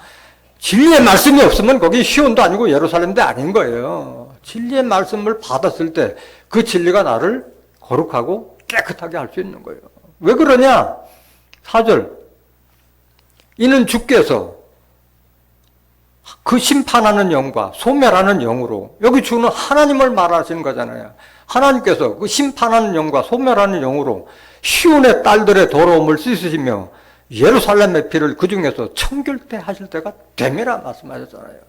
Speaker 1: 진리의 말씀이 없으면 거기 시온도 아니고 예루살렘도 아닌 거예요. 진리의 말씀을 받았을 때 그 진리가 나를 거룩하고 깨끗하게 할 수 있는 거예요. 왜 그러냐? 4절 이는 주께서 그 심판하는 영과 소멸하는 영으로, 여기 주는 하나님을 말하시는 거잖아요. 하나님께서 그 심판하는 영과 소멸하는 영으로 시온의 딸들의 더러움을 씻으시며 예루살렘의 피를 그 중에서 청결케 하실 때가 됨이라 말씀하셨잖아요.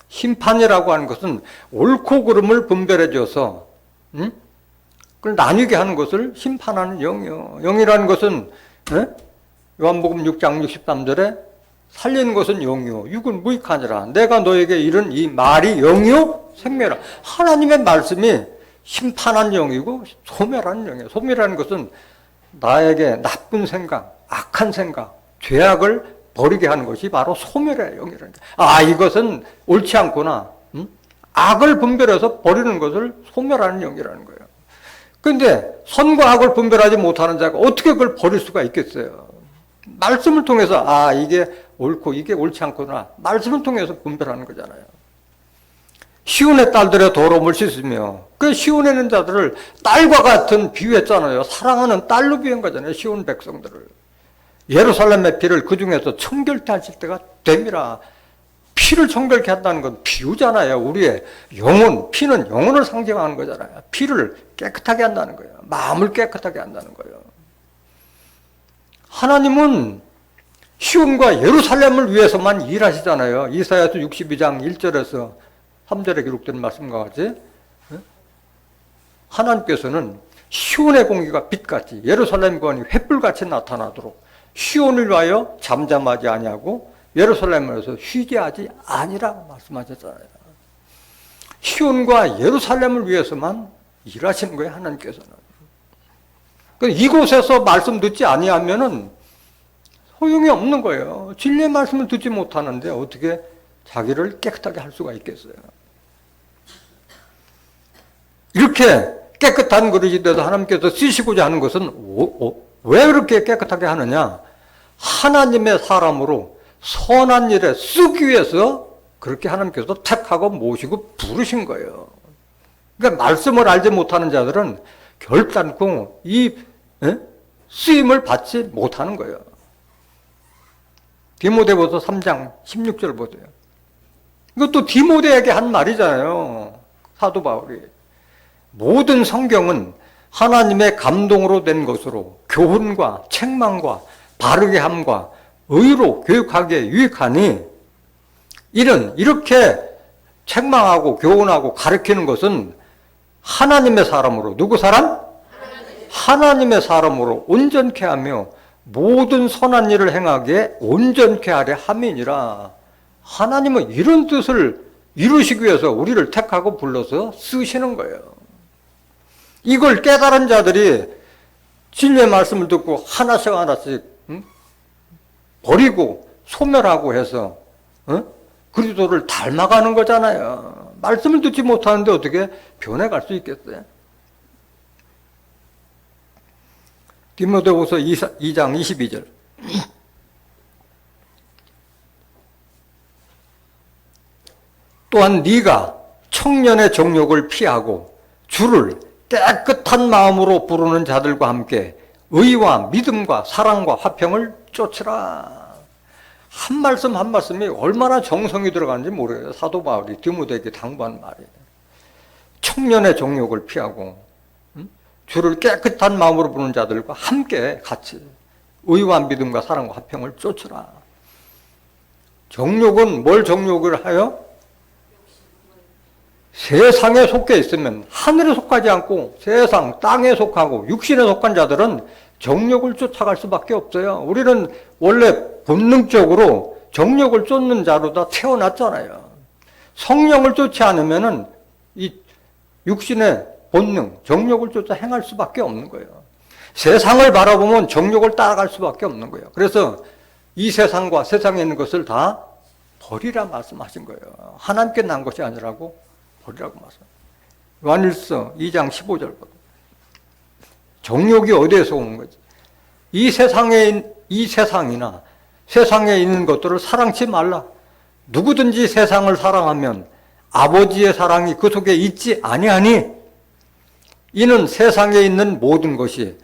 Speaker 1: 심판이라고 하는 것은 옳고 그름을 분별해 줘서 그걸 나뉘게 하는 것을 심판하는 영이요. 영이라는 것은 요한복음 6장 63절에 살리는 것은 영이요 육은 무익하니라. 내가 너에게 이른 이 말이 영이요 생명이라. 하나님의 말씀이 심판한 영이고 소멸하는 영이에요. 소멸하는 것은 나에게 나쁜 생각, 악한 생각, 죄악을 버리게 하는 것이 바로 소멸의 영이라니까. 아, 이것은 옳지 않구나. 악을 분별해서 버리는 것을 소멸하는 영이라는 거예요. 그런데 선과 악을 분별하지 못하는 자가 어떻게 그걸 버릴 수가 있겠어요? 말씀을 통해서 아, 이게 옳고 이게 옳지 않구나. 말씀을 통해서 분별하는 거잖아요. 시온의 딸들의 더러움을 씻으며, 그 시온에 있는 자들을 딸과 같은 비유했잖아요. 사랑하는 딸로 비유한 거잖아요. 시온 백성들을. 예루살렘의 피를 그 중에서 청결케 하실 때가 됨이라. 피를 청결케 한다는 건 비유잖아요. 우리의 영혼, 피는 영혼을 상징하는 거잖아요. 피를 깨끗하게 한다는 거예요. 마음을 깨끗하게 한다는 거예요. 하나님은 시온과 예루살렘을 위해서만 일하시잖아요. 이사야서 62장 1절에서 3절에 기록된 말씀과 같이 하나님께서는 시온의 공기가 빛같이 예루살렘 공이 횃불같이 나타나도록 시온을 위하여 잠잠하지 아니하고 예루살렘에서 쉬게 하지 아니라 말씀하셨잖아요. 시온과 예루살렘을 위해서만 일하시는 거예요. 하나님께서는. 이곳에서 말씀 듣지 아니하면은 소용이 없는 거예요. 진리의 말씀을 듣지 못하는데 어떻게 자기를 깨끗하게 할 수가 있겠어요? 이렇게 깨끗한 그릇이 돼서 하나님께서 쓰시고자 하는 것은 왜 그렇게 깨끗하게 하느냐? 하나님의 사람으로 선한 일에 쓰기 위해서 그렇게 하나님께서 택하고 모시고 부르신 거예요. 그러니까 말씀을 알지 못하는 자들은 결단코 이 쓰임을 받지 못하는 거예요. 디모데후서 3장 16절 보세요. 이것도 디모데에게 한 말이잖아요. 사도 바울이. 모든 성경은 하나님의 감동으로 된 것으로 교훈과 책망과 바르게 함과 의로 교육하기에 유익하니, 이는 이렇게 책망하고 교훈하고 가르치는 것은 하나님의 사람으로, 누구 사람? 하나님의 사람으로 온전케 하며 모든 선한 일을 행하기에 온전케 하려 함이니라. 하나님은 이런 뜻을 이루시기 위해서 우리를 택하고 불러서 쓰시는 거예요. 이걸 깨달은 자들이 진리의 말씀을 듣고 하나씩 하나씩 버리고 소멸하고 해서 그리스도를 닮아가는 거잖아요. 말씀을 듣지 못하는데 어떻게 변해갈 수 있겠어요? 디모데후서 2장 22절. 또한 네가 청년의 정욕을 피하고 주를 깨끗한 마음으로 부르는 자들과 함께 의와 믿음과 사랑과 화평을 쫓으라. 한 말씀 한 말씀이 얼마나 정성이 들어가는지 모르겠어요. 사도 바울이 디모데에게 당부한 말이에요. 청년의 정욕을 피하고 주를 깨끗한 마음으로 부르는 자들과 함께 같이 의와 믿음과 사랑과 화평을 쫓으라. 정욕은 뭘 정욕을 하여? 세상에 속해 있으면, 하늘에 속하지 않고 세상, 땅에 속하고 육신에 속한 자들은 정욕을 쫓아갈 수밖에 없어요. 우리는 원래 본능적으로 정욕을 쫓는 자로 다 태어났잖아요. 성령을 쫓지 않으면은 이 육신의 본능, 정욕을 쫓아 행할 수밖에 없는 거예요. 세상을 바라보면 정욕을 따라갈 수밖에 없는 거예요. 그래서 이 세상과 세상에 있는 것을 다 버리라 말씀하신 거예요. 하나님께 난 것이 아니라고 버리라고 말씀. 요한일서 2장 15절부터. 정욕이 어디에서 오는 거지? 이 세상이나 세상에 있는 것들을 사랑치 말라. 누구든지 세상을 사랑하면 아버지의 사랑이 그 속에 있지 아니하니, 이는 세상에 있는 모든 것이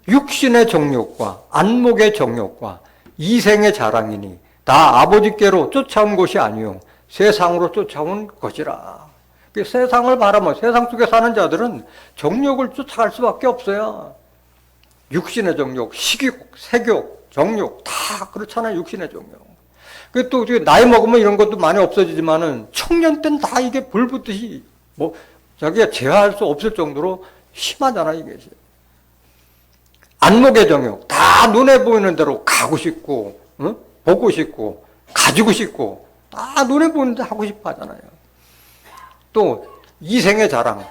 Speaker 1: 육신의 정욕과 안목의 정욕과 이생의 자랑이니 다 아버지께로 쫓아온 것이 아니요 세상으로 쫓아온 것이라. 세상을 바라면 세상 속에 사는 자들은 정욕을 쫓아갈 수밖에 없어요. 육신의 정욕, 식욕, 색욕, 정욕 다 그렇잖아요. 육신의 정욕. 또 나이 먹으면 이런 것도 많이 없어지지만은 청년 때는 다 이게 불붙듯이 자기가 제어할 수 없을 정도로 심하잖아 이게. 안목의 정욕 다 눈에 보이는 대로 가고 싶고, 보고 싶고, 가지고 싶고, 다 눈에 보이는 대로 하고 싶어 하잖아요. 또 이생의 자랑,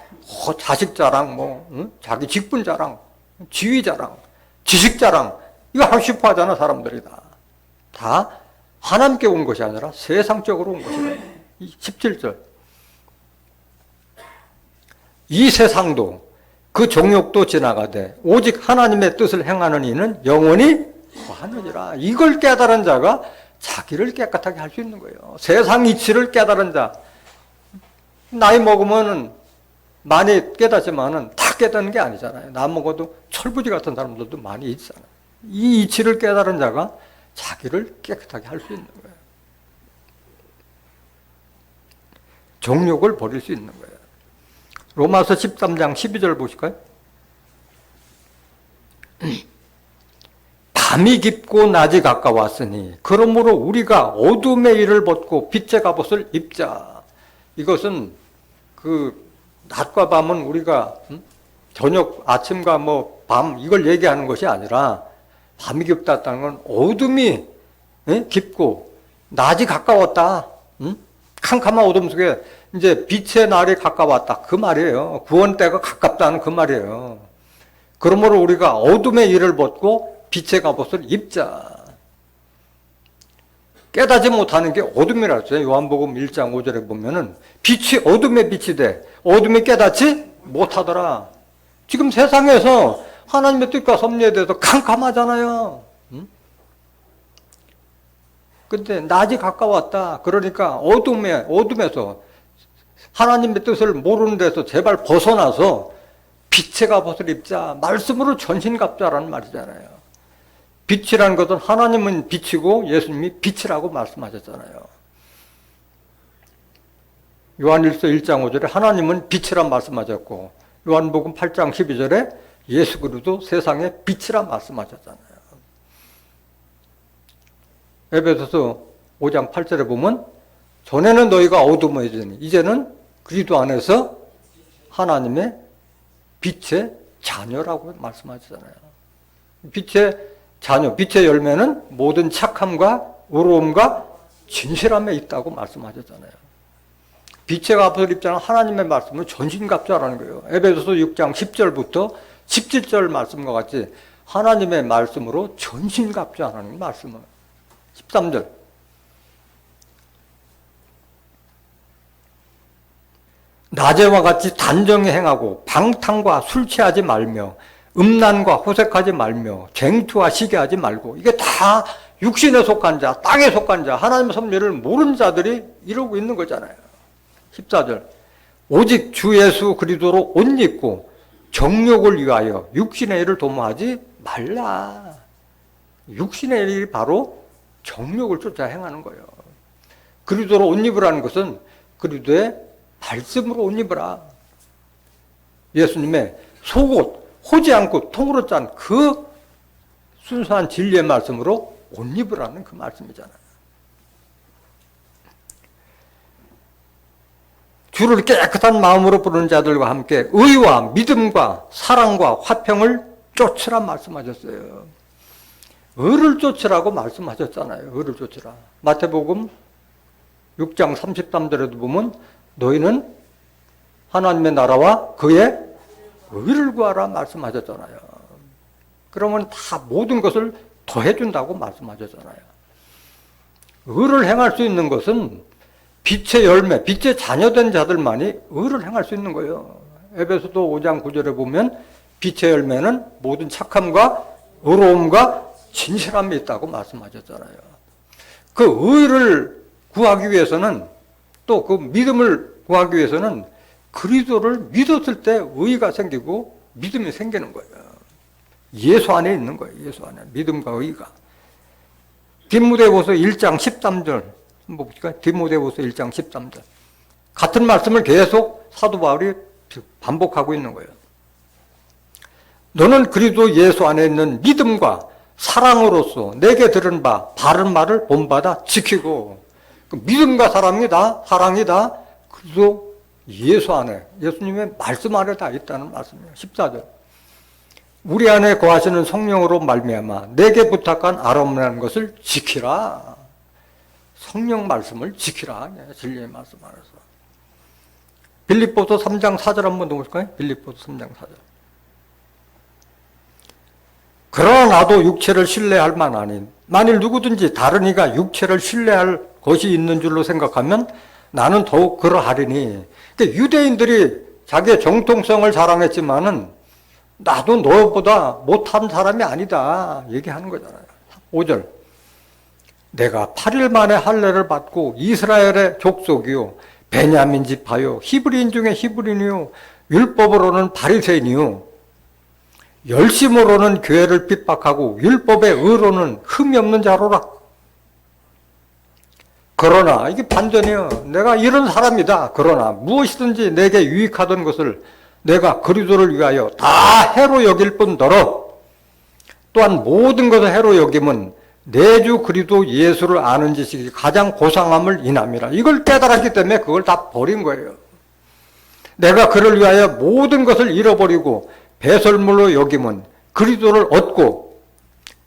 Speaker 1: 자식 자랑, 자기 직분 자랑, 지위 자랑, 지식 자랑, 이거 하고 싶어 하잖아 사람들이 다 하나님께 온 것이 아니라 세상적으로 온 것이다. 17절. 이 세상도 그 정욕도 지나가되 오직 하나님의 뜻을 행하는 이는 영원히 거하느니라. 이걸 깨달은 자가 자기를 깨끗하게 할 수 있는 거예요. 세상 이치를 깨달은 자. 나이 먹으면 많이 깨닫지만은 다 깨닫는 게 아니잖아요. 나 먹어도 철부지 같은 사람들도 많이 있잖아요. 이 이치를 깨달은 자가 자기를 깨끗하게 할 수 있는 거예요. 정욕을 버릴 수 있는 거예요. 로마서 13장 12절 보실까요? 밤이 깊고 낮이 가까웠으니 그러므로 우리가 어둠의 일을 벗고 빛의 갑옷을 입자. 이것은 그 낮과 밤은 우리가 저녁, 아침과 밤 이걸 얘기하는 것이 아니라 밤이 깊다는 건 어둠이 깊고 낮이 가까웠다. 캄캄한 어둠 속에 이제 빛의 날이 가까웠다. 그 말이에요. 구원 때가 가깝다는 그 말이에요. 그러므로 우리가 어둠의 일을 벗고 빛의 갑옷을 입자. 깨닫지 못하는 게 어둠이라 했어요. 요한복음 1장 5절에 보면은 빛이 어둠에 빛이 돼. 어둠이 깨닫지 못하더라. 지금 세상에서 하나님의 뜻과 섭리에 대해서 캄캄하잖아요. 근데 낮이 가까웠다. 그러니까 어둠에서 하나님의 뜻을 모르는 데서 제발 벗어나서 빛의 갑옷을 입자. 말씀으로 전신갑자라는 말이잖아요. 빛이라는 것은 하나님은 빛이고 예수님이 빛이라고 말씀하셨잖아요. 요한일서 1장 5절에 하나님은 빛이라 말씀하셨고 요한복음 8장 12절에 예수 그리스도 세상의 빛이라 말씀하셨잖아요. 에베소서 5장 8절에 보면 전에는 너희가 어둠에 있으니 이제는 그리스도 안에서 하나님의 빛의 자녀라고 말씀하셨잖아요. 빛의 자녀, 빛의 열매는 모든 착함과 의로움과 진실함에 있다고 말씀하셨잖아요. 빛의 갑옷을 입자는 하나님의 말씀을 전신갑자라는 거예요. 에베소서 6장 10절부터 17절 말씀과 같이 하나님의 말씀으로 전신갑자라는 말씀을 13절 낮에와 같이 단정히 행하고 방탕과 술 취하지 말며 음란과 호색하지 말며 쟁투와 시기하지 말고. 이게 다 육신에 속한 자, 땅에 속한 자, 하나님의 섭리를 모르는 자들이 이러고 있는 거잖아요. 14절 오직 주 예수 그리스도로 옷 입고 정욕을 위하여 육신의 일을 도모하지 말라. 육신의 일이 바로 정욕을 쫓아 행하는 거예요. 그리스도로 옷 입으라는 것은 그리스도의 말씀으로 옷 입으라. 예수님의 속옷, 호지 않고 통으로 짠 그 순수한 진리의 말씀으로 옷 입으라는 그 말씀이잖아요. 주를 깨끗한 마음으로 부르는 자들과 함께 의와 믿음과 사랑과 화평을 쫓으라 말씀하셨어요. 의를 쫓으라고 말씀하셨잖아요. 의를 쫓으라. 마태복음 6장 33절에도 보면 너희는 하나님의 나라와 그의 의를 구하라 말씀하셨잖아요. 그러면 다 모든 것을 더해준다고 말씀하셨잖아요. 의를 행할 수 있는 것은 빛의 열매, 빛의 자녀된 자들만이 의를 행할 수 있는 거예요. 에베소서 5장 9절에 보면 빛의 열매는 모든 착함과 의로움과 진실함이 있다고 말씀하셨잖아요. 그 의를 구하기 위해서는, 또 그 믿음을 구하기 위해서는 그리스도를 믿었을 때 의가 생기고 믿음이 생기는 거예요. 예수 안에 있는 거예요. 예수 안에 믿음과 의가. 디모데후서 1장 13절 한번 볼까요? 디모데후서 1장 13절 같은 말씀을 계속 사도 바울이 반복하고 있는 거예요. 너는 그리스도 예수 안에 있는 믿음과 사랑으로서 내게 들은 바 바른 말을 본받아 지키고, 그 믿음과 사랑이 다 그리스도 예수 안에, 예수님의 말씀 안에 다 있다는 말씀이에요. 14절 우리 안에 거하시는 성령으로 말미암아 내게 부탁한 아뢰는 것을 지키라. 성령 말씀을 지키라. 진리의 말씀 안에서. 빌립보서 3장 4절 한번 더 볼까요? 빌립보서 3장 4절 그러나 나도 육체를 신뢰할 만하니 만일 누구든지 다른 이가 육체를 신뢰할 것이 있는 줄로 생각하면 나는 더욱 그러하리니. 그러니까 유대인들이 자기의 정통성을 자랑했지만은 나도 너보다 못한 사람이 아니다 얘기하는 거잖아요. 5절 내가 8일 만에 할례를 받고 이스라엘의 족속이요 베냐민 지파요 히브리인 중에 히브리인이요 율법으로는 바리새인이요 열심으로는 교회를 핍박하고 율법의 의로는 흠이 없는 자로라. 그러나 이게 반전이에요. 내가 이런 사람이다. 그러나 무엇이든지 내게 유익하던 것을 내가 그리스도를 위하여 다 해로 여길 뿐더러 또한 모든 것을 해로 여김은 내 주 그리스도 예수를 아는 지식이 가장 고상함을 인함이라. 이걸 깨달았기 때문에 그걸 다 버린 거예요. 내가 그를 위하여 모든 것을 잃어버리고 배설물로 여김은 그리스도를 얻고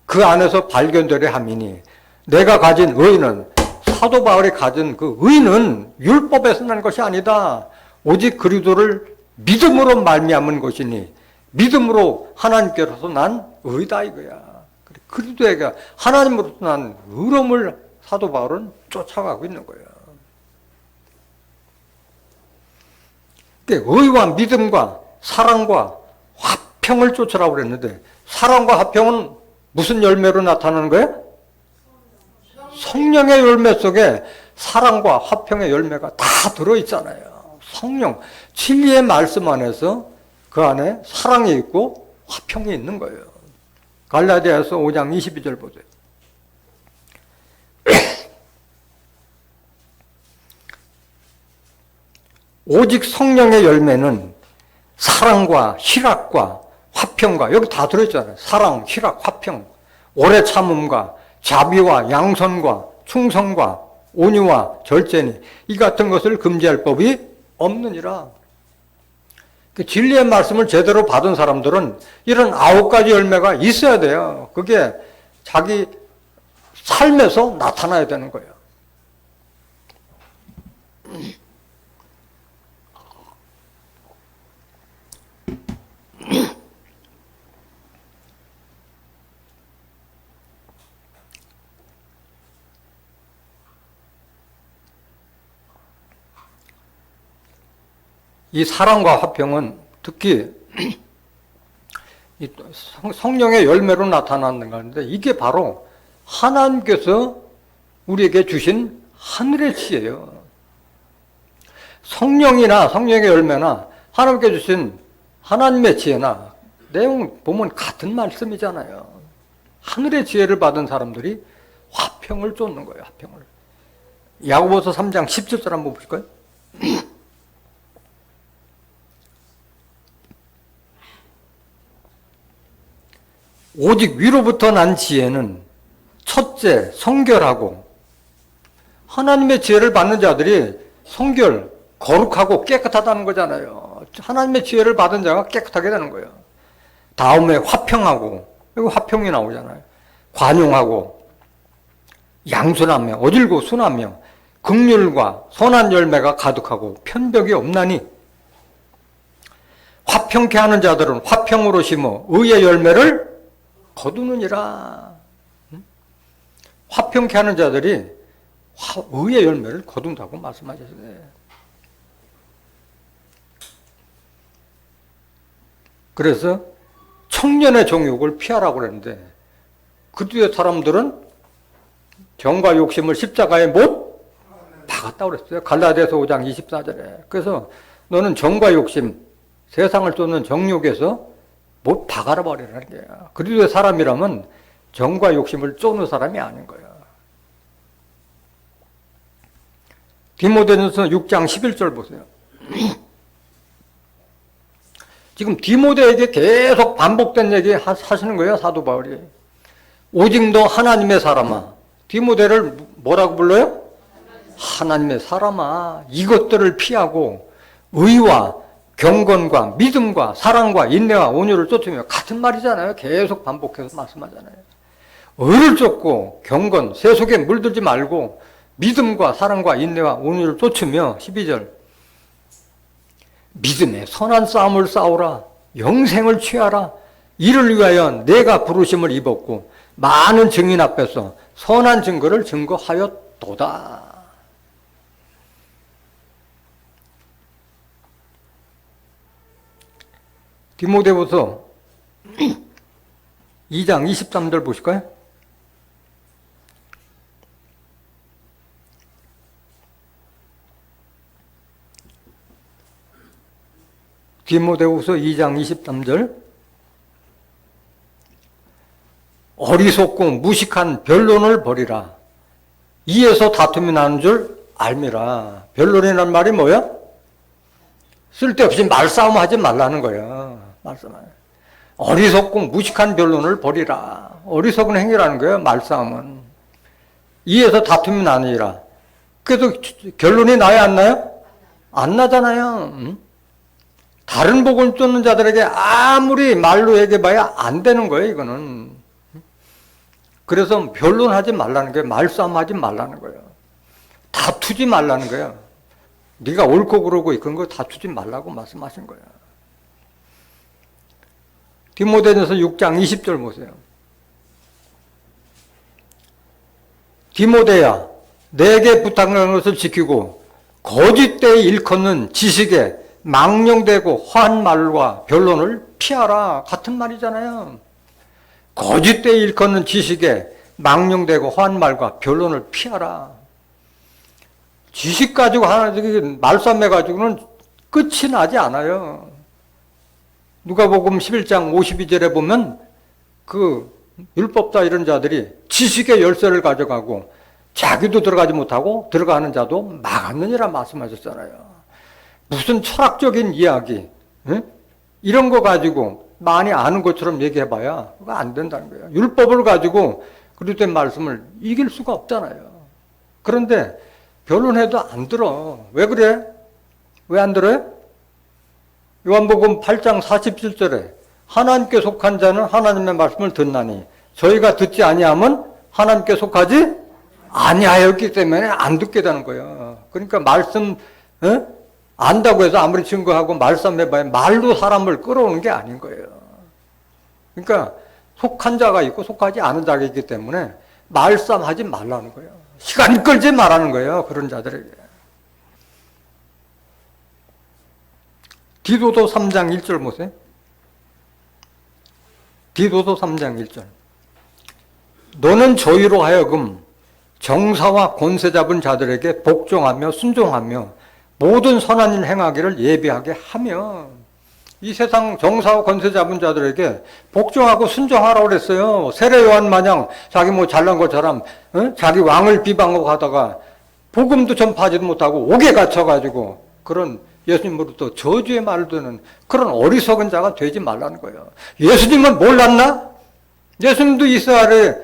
Speaker 1: 그 안에서 발견되려 함이니 내가 가진 의는, 사도 바울이 가진 그 의는 율법에서 난 것이 아니다. 오직 그리스도를 믿음으로 말미암은 것이니 믿음으로 하나님께로서 난 의다 이거야. 그리스도에게 하나님으로서 난 의로움을 사도 바울은 쫓아가고 있는 거예요. 의와 믿음과 사랑과 화평을 쫓으라고 그랬는데 사랑과 화평은 무슨 열매로 나타나는 거예요? 성령의 열매 속에 사랑과 화평의 열매가 다 들어있잖아요. 성령, 진리의 말씀 안에서 그 안에 사랑이 있고 화평이 있는 거예요. 갈라디아서 5장 22절 보세요. 오직 성령의 열매는 사랑과 희락과 화평과, 여기 다 들어있잖아요. 사랑, 희락, 화평, 오래 참음과 자비와 양선과 충성과 온유와 절제니 이 같은 것을 금지할 법이 없느니라. 진리의 말씀을 제대로 받은 사람들은 이런 9가지 열매가 있어야 돼요. 그게 자기 삶에서 나타나야 되는 거예요. 이 사랑과 화평은 특히 성령의 열매로 나타나는 건데 이게 바로 하나님께서 우리에게 주신 하늘의 지혜예요. 성령이나 성령의 열매나 하나님께 주신 하나님의 지혜나 내용 보면 같은 말씀이잖아요. 하늘의 지혜를 받은 사람들이 화평을 쫓는 거예요. 화평을. 야고보서 3장 17절 한번 보실까요? 오직 위로부터 난 지혜는 첫째 성결하고, 하나님의 지혜를 받는 자들이 성결, 거룩하고 깨끗하다는 거잖아요. 하나님의 지혜를 받은 자가 깨끗하게 되는 거예요. 다음에 화평하고, 여기 화평이 나오잖아요. 관용하고, 양순하며, 어질고 순하며, 긍휼과 선한 열매가 가득하고 편벽이 없나니 화평케 하는 자들은 화평으로 심어 의의 열매를 거두느니라. 화평케 하는 자들이 의의 열매를 거둔다고 말씀하셨어요. 그래서 청년의 정욕을 피하라고 그랬는데 그 뒤에 사람들은 정과 욕심을 십자가에 못 박았다고 그랬어요. 갈라디아서 5장 24절에. 그래서 너는 정과 욕심, 세상을 쫓는 정욕에서 못 박아라 버리라는 거야. 그 뒤에 사람이라면 정과 욕심을 쫓는 사람이 아닌 거야. 디모데전서 6장 11절 보세요. 지금 디모데에게 계속 반복된 얘기 하시는 거예요, 사도 바울이. 오직 너 하나님의 사람아. 디모데를 뭐라고 불러요? 하나님의 사람아. 이것들을 피하고 의와 경건과 믿음과 사랑과 인내와 온유를 쫓으며, 같은 말이잖아요. 계속 반복해서 말씀하잖아요. 의를 쫓고 경건, 세속에 물들지 말고 믿음과 사랑과 인내와 온유를 쫓으며 12절 믿음의 선한 싸움을 싸우라. 영생을 취하라. 이를 위하여 내가 부르심을 입었고 많은 증인 앞에서 선한 증거를 증거하였도다. 디모데후서 2장 23절 보실까요? 디모데후서 2장 23절 어리석고 무식한 변론을 버리라. 이에서 다툼이 나는 줄 알미라. 변론이란 말이 뭐야? 쓸데없이 말싸움 하지 말라는 거야. 말싸움. 어리석고 무식한 변론을 버리라. 어리석은 행위라는 거예요. 말싸움은. 이에서 다툼이 나느니라. 그래서 결론이 나야 안 나요? 안 나잖아요. 응? 다른 복을 쫓는 자들에게 아무리 말로 얘기해봐야 안 되는 거예요, 이거는. 그래서 변론하지 말라는 거예요. 말싸움하지 말라는 거예요. 다투지 말라는 거예요. 네가 옳고 그러고 그런 거 다투지 말라고 말씀하신 거예요. 디모데전서 6장 20절 보세요. 디모데야, 내게 부탁한 것을 지키고 거짓되이 일컫는 지식에 망령되고 화한 말과 변론을 피하라. 같은 말이잖아요. 거짓되이 일컫는 지식에 망령되고 화한 말과 변론을 피하라. 지식 가지고 말싸움해 가지고는 끝이 나지 않아요. 누가복음 11장 52절에 보면 그 율법자 이런 자들이 지식의 열쇠를 가져가고 자기도 들어가지 못하고 들어가는 자도 막았느니라 말씀하셨잖아요. 무슨 철학적인 이야기, 응? 이런 거 가지고 많이 아는 것처럼 얘기해봐야 그거 안 된다는 거예요. 율법을 가지고 그릇된 말씀을 이길 수가 없잖아요. 그런데 변론해도 안 들어. 왜 그래? 왜 안 들어요? 요한복음 8장 47절에 하나님께 속한 자는 하나님의 말씀을 듣나니 저희가 듣지 아니하면 하나님께 속하지 아니하였기 때문에 안 듣게 되는 거예요. 그러니까 말씀 안다고 해서 아무리 증거하고 말싸움해봐야 말로 사람을 끌어오는 게 아닌 거예요. 그러니까 속한 자가 있고 속하지 않은 자가 있기 때문에 말싸움하지 말라는 거예요. 시간 끌지 말라는 거예요. 그런 자들에게. 디도서 3장 1절 보세요. 디도서 3장 1절 너는 저희로 하여금 정사와 권세 잡은 자들에게 복종하며 순종하며 모든 선한 일 행하기를 예비하게 하며 이 세상 정사와 권세 잡은 자들에게 복종하고 순종하라고 그랬어요. 세례 요한 마냥 자기 뭐 잘난 것처럼 자기 왕을 비방하고 가다가 복음도 전파하지도 못하고 옥에 갇혀가지고 그런 예수님으로부터 저주의 말을 듣는 그런 어리석은 자가 되지 말라는 거예요. 예수님은 몰랐나? 예수님도 이스라엘에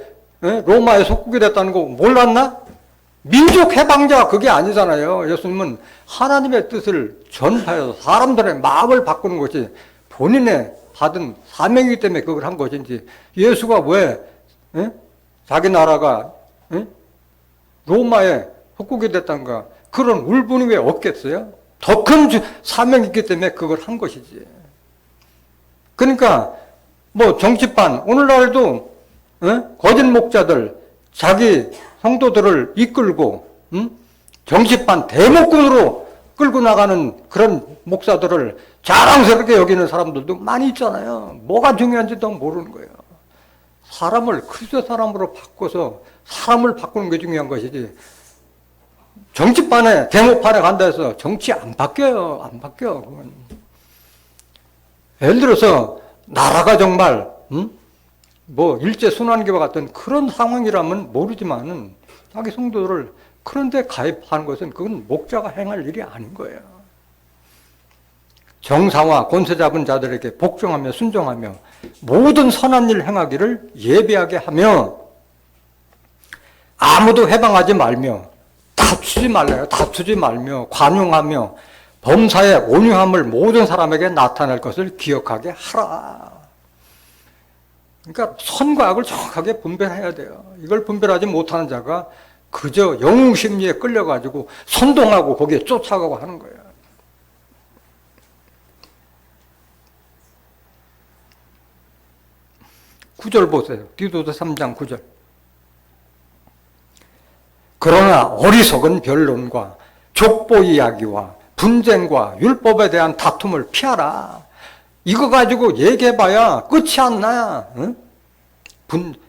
Speaker 1: 로마의 속국이 됐다는 거 몰랐나? 민족 해방자 그게 아니잖아요. 예수님은 하나님의 뜻을 전파해서 사람들의 마음을 바꾸는 것이 본인의 받은 사명이기 때문에 그걸 한 것인지 예수가 왜 자기 나라가 로마의 속국이 됐던가. 그런 울분이 왜 없겠어요? 더 큰 사명이 있기 때문에 그걸 한 것이지. 그러니까 뭐 정치판 오늘날도 거짓 목자들 자기 성도들을 이끌고 정치판 대목군으로 끌고 나가는 그런 목사들을 자랑스럽게 여기는 사람들도 많이 있잖아요. 뭐가 중요한지도 모르는 거예요. 사람을 그리스도 사람으로 바꿔서 사람을 바꾸는 게 중요한 것이지. 정치판에 대목판에 간다 해서 정치 안 바뀌어요. 안 바뀌어. 그건. 예를 들어서 나라가 정말 뭐 일제순환기와 같은 그런 상황이라면 모르지만은 자기 성도들을 그런데 가입하는 것은 그건 목자가 행할 일이 아닌 거예요. 정사와 권세 잡은 자들에게 복종하며 순종하며 모든 선한 일 행하기를 예비하게 하며 아무도 해방하지 말며 다투지 말래요. 다투지 말며 관용하며 범사의 온유함을 모든 사람에게 나타낼 것을 기억하게 하라. 그러니까 선과 악을 정확하게 분별해야 돼요. 이걸 분별하지 못하는 자가 그저 영웅심리에 끌려가지고 선동하고 거기에 쫓아가고 하는 거예요. 구절 보세요. 디도서 3장 9절. 그러나 어리석은 변론과 족보 이야기와 분쟁과 율법에 대한 다툼을 피하라. 이거 가지고 얘기해봐야 끝이 안 나. 응?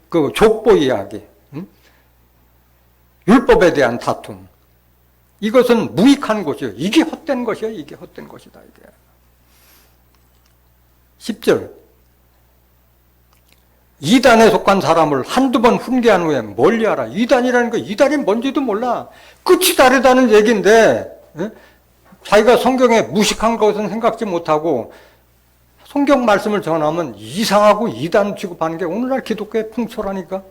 Speaker 1: 그 족보 이야기, 응? 율법에 대한 다툼. 이것은 무익한 것이요. 이게 헛된 것이요. 이게 헛된 것이다. 이게. 10절. 이단에 속한 사람을 한두 번 훈계한 후에 멀리하라. 이단이라는 거 이단이 뭔지도 몰라. 끝이 다르다는 얘기인데 자기가 성경에 무식한 것은 생각지 못하고 성경 말씀을 전하면 이상하고 이단 취급하는 게 오늘날 기독교의 풍토라니까.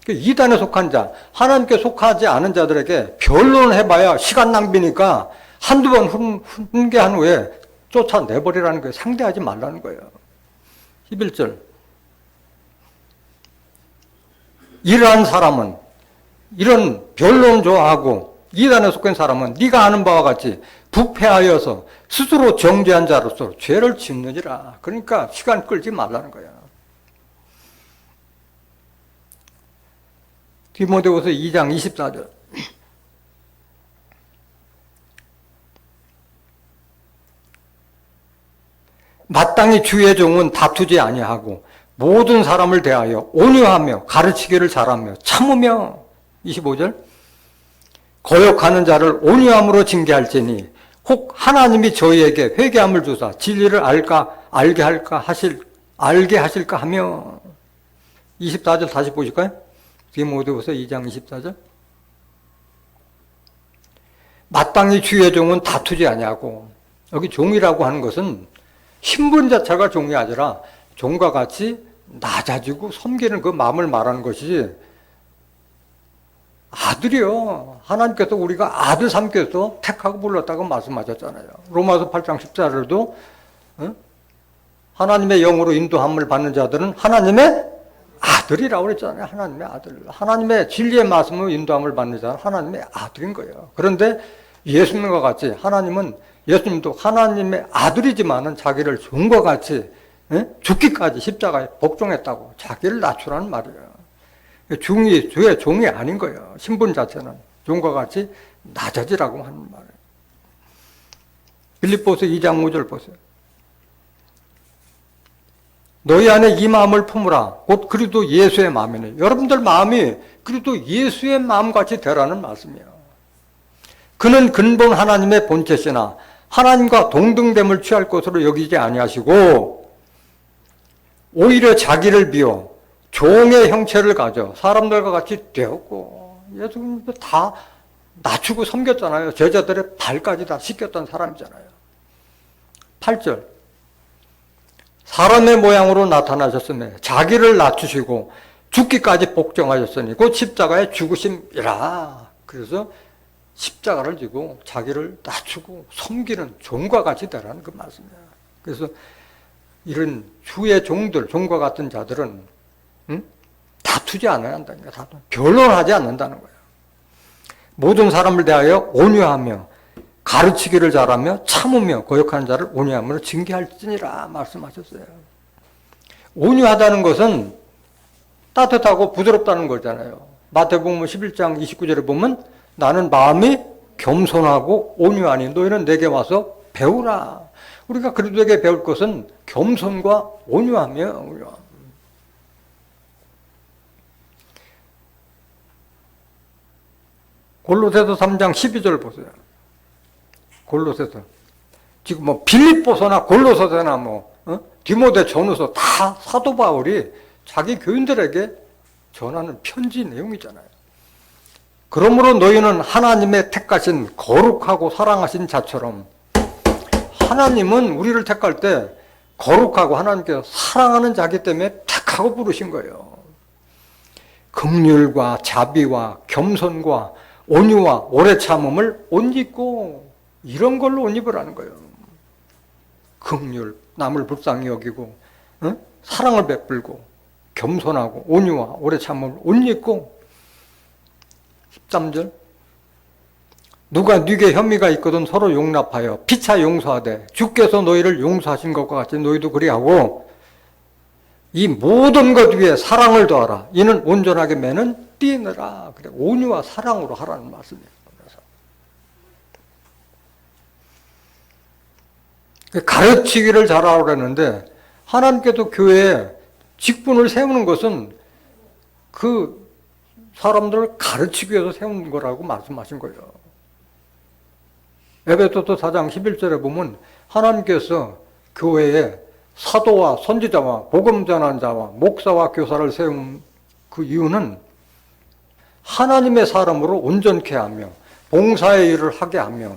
Speaker 1: 이단에 속한 자, 하나님께 속하지 않은 자들에게 변론을 해봐야 시간 낭비니까 한두 번 훈계한 후에 쫓아내버리라는 거예요. 상대하지 말라는 거예요. 11절. 이러한 사람은, 이런 변론 좋아하고 이단에 속한 사람은 네가 아는 바와 같이 부패하여서 스스로 정죄한 자로서 죄를 짓느니라. 그러니까 시간 끌지 말라는 거야. 디모데후서 2장 24절. 마땅히 주의 종은 다투지 아니하고 모든 사람을 대하여 온유하며 가르치기를 잘하며 참으며 25절. 거역하는 자를 온유함으로 징계할지니 혹 하나님이 저희에게 회개함을 주사 진리를 알게 하실까 하며 24절 다시 보실까요? 디모데후서 2장 24절. 마땅히 주의 종은 다투지 아니하고, 여기 종이라고 하는 것은 신분 자체가 종이 아니라 종과 같이 낮아지고 섬기는 그 마음을 말하는 것이지, 아들이요. 하나님께서 우리가 아들 삼켜서 택하고 불렀다고 말씀하셨잖아요. 로마서 8장 14절도 하나님의 영으로 인도함을 받는 자들은 하나님의 아들이라고 그랬잖아요. 하나님의 아들. 하나님의 진리의 말씀으로 인도함을 받는 자는 하나님의 아들인 거예요. 그런데 예수님과 같이 예수님도 하나님의 아들이지만은 자기를 종과 같이 죽기까지 십자가에 복종했다고 자기를 낮추라는 말이에요. 주의 종이 아닌 거예요. 신분 자체는 종과 같이 낮아지라고 하는 말이에요. 빌립보서 2장 5절 보세요. 너희 안에 이 마음을 품으라. 곧 그리도 예수의 마음이네. 여러분들 마음이 그리도 예수의 마음같이 되라는 말씀이에요. 그는 근본 하나님의 본체시나 하나님과 동등됨을 취할 것으로 여기지 아니하시고 오히려 자기를 비워 종의 형체를 가져 사람들과 같이 되었고, 예수님도 다 낮추고 섬겼잖아요. 제자들의 발까지 다 씻겼던 사람이잖아요. 8절. 사람의 모양으로 나타나셨으며 자기를 낮추시고 죽기까지 복종하셨으니 곧 십자가의 죽으심이라. 그래서 십자가를 지고 자기를 낮추고 섬기는 종과 같이 되라는 그 말씀이에요. 그래서 이런 주의 종들, 종과 같은 자들은 다투지 않아야 한다는 거예요. 변론하지 않는다는 거예요. 모든 사람을 대하여 온유하며 가르치기를 잘하며 참으며 거역하는 자를 온유함으로 징계할지니라 말씀하셨어요. 온유하다는 것은 따뜻하고 부드럽다는 거잖아요. 마태복음 11장 29절에 보면 나는 마음이 겸손하고 온유하니 너희는 내게 와서 배우라. 우리가 그리스도에게 배울 것은 겸손과 온유함이에요. 골로새서 3장 12절 보세요. 골로새서. 지금 뭐 빌립보서나 골로새서나 디모데 전후서 다 사도 바울이 자기 교인들에게 전하는 편지 내용이잖아요. 그러므로 너희는 하나님의 택하신 거룩하고 사랑하신 자처럼, 하나님은 우리를 택할 때 거룩하고 하나님께서 사랑하는 자기 때문에 택하고 부르신 거예요. 긍휼과 자비와 겸손과 온유와 오래 참음을 옷 입고, 이런 걸로 옷 입으라는 거예요. 긍휼, 남을 불쌍히 여기고, 사랑을 베풀고, 겸손하고 온유와 오래 참음을 옷 입고. 13절 누가 네게 혐의가 있거든 서로 용납하여 피차 용서하되 주께서 너희를 용서하신 것과 같이 너희도 그리하고 이 모든 것 위에 사랑을 더하라. 이는 온전하게 매는 띠느라. 그래, 온유와 사랑으로 하라는 말씀이에요. 가르치기를 잘하라고 그랬는데 하나님께서 교회에 직분을 세우는 것은 그 사람들을 가르치기 위해서 세운 거라고 말씀하신 거예요. 에베소서 4장 11절에 보면 하나님께서 교회에 사도와 선지자와 복음 전하는 자와 목사와 교사를 세운 그 이유는 하나님의 사람으로 온전케 하며 봉사의 일을 하게 하며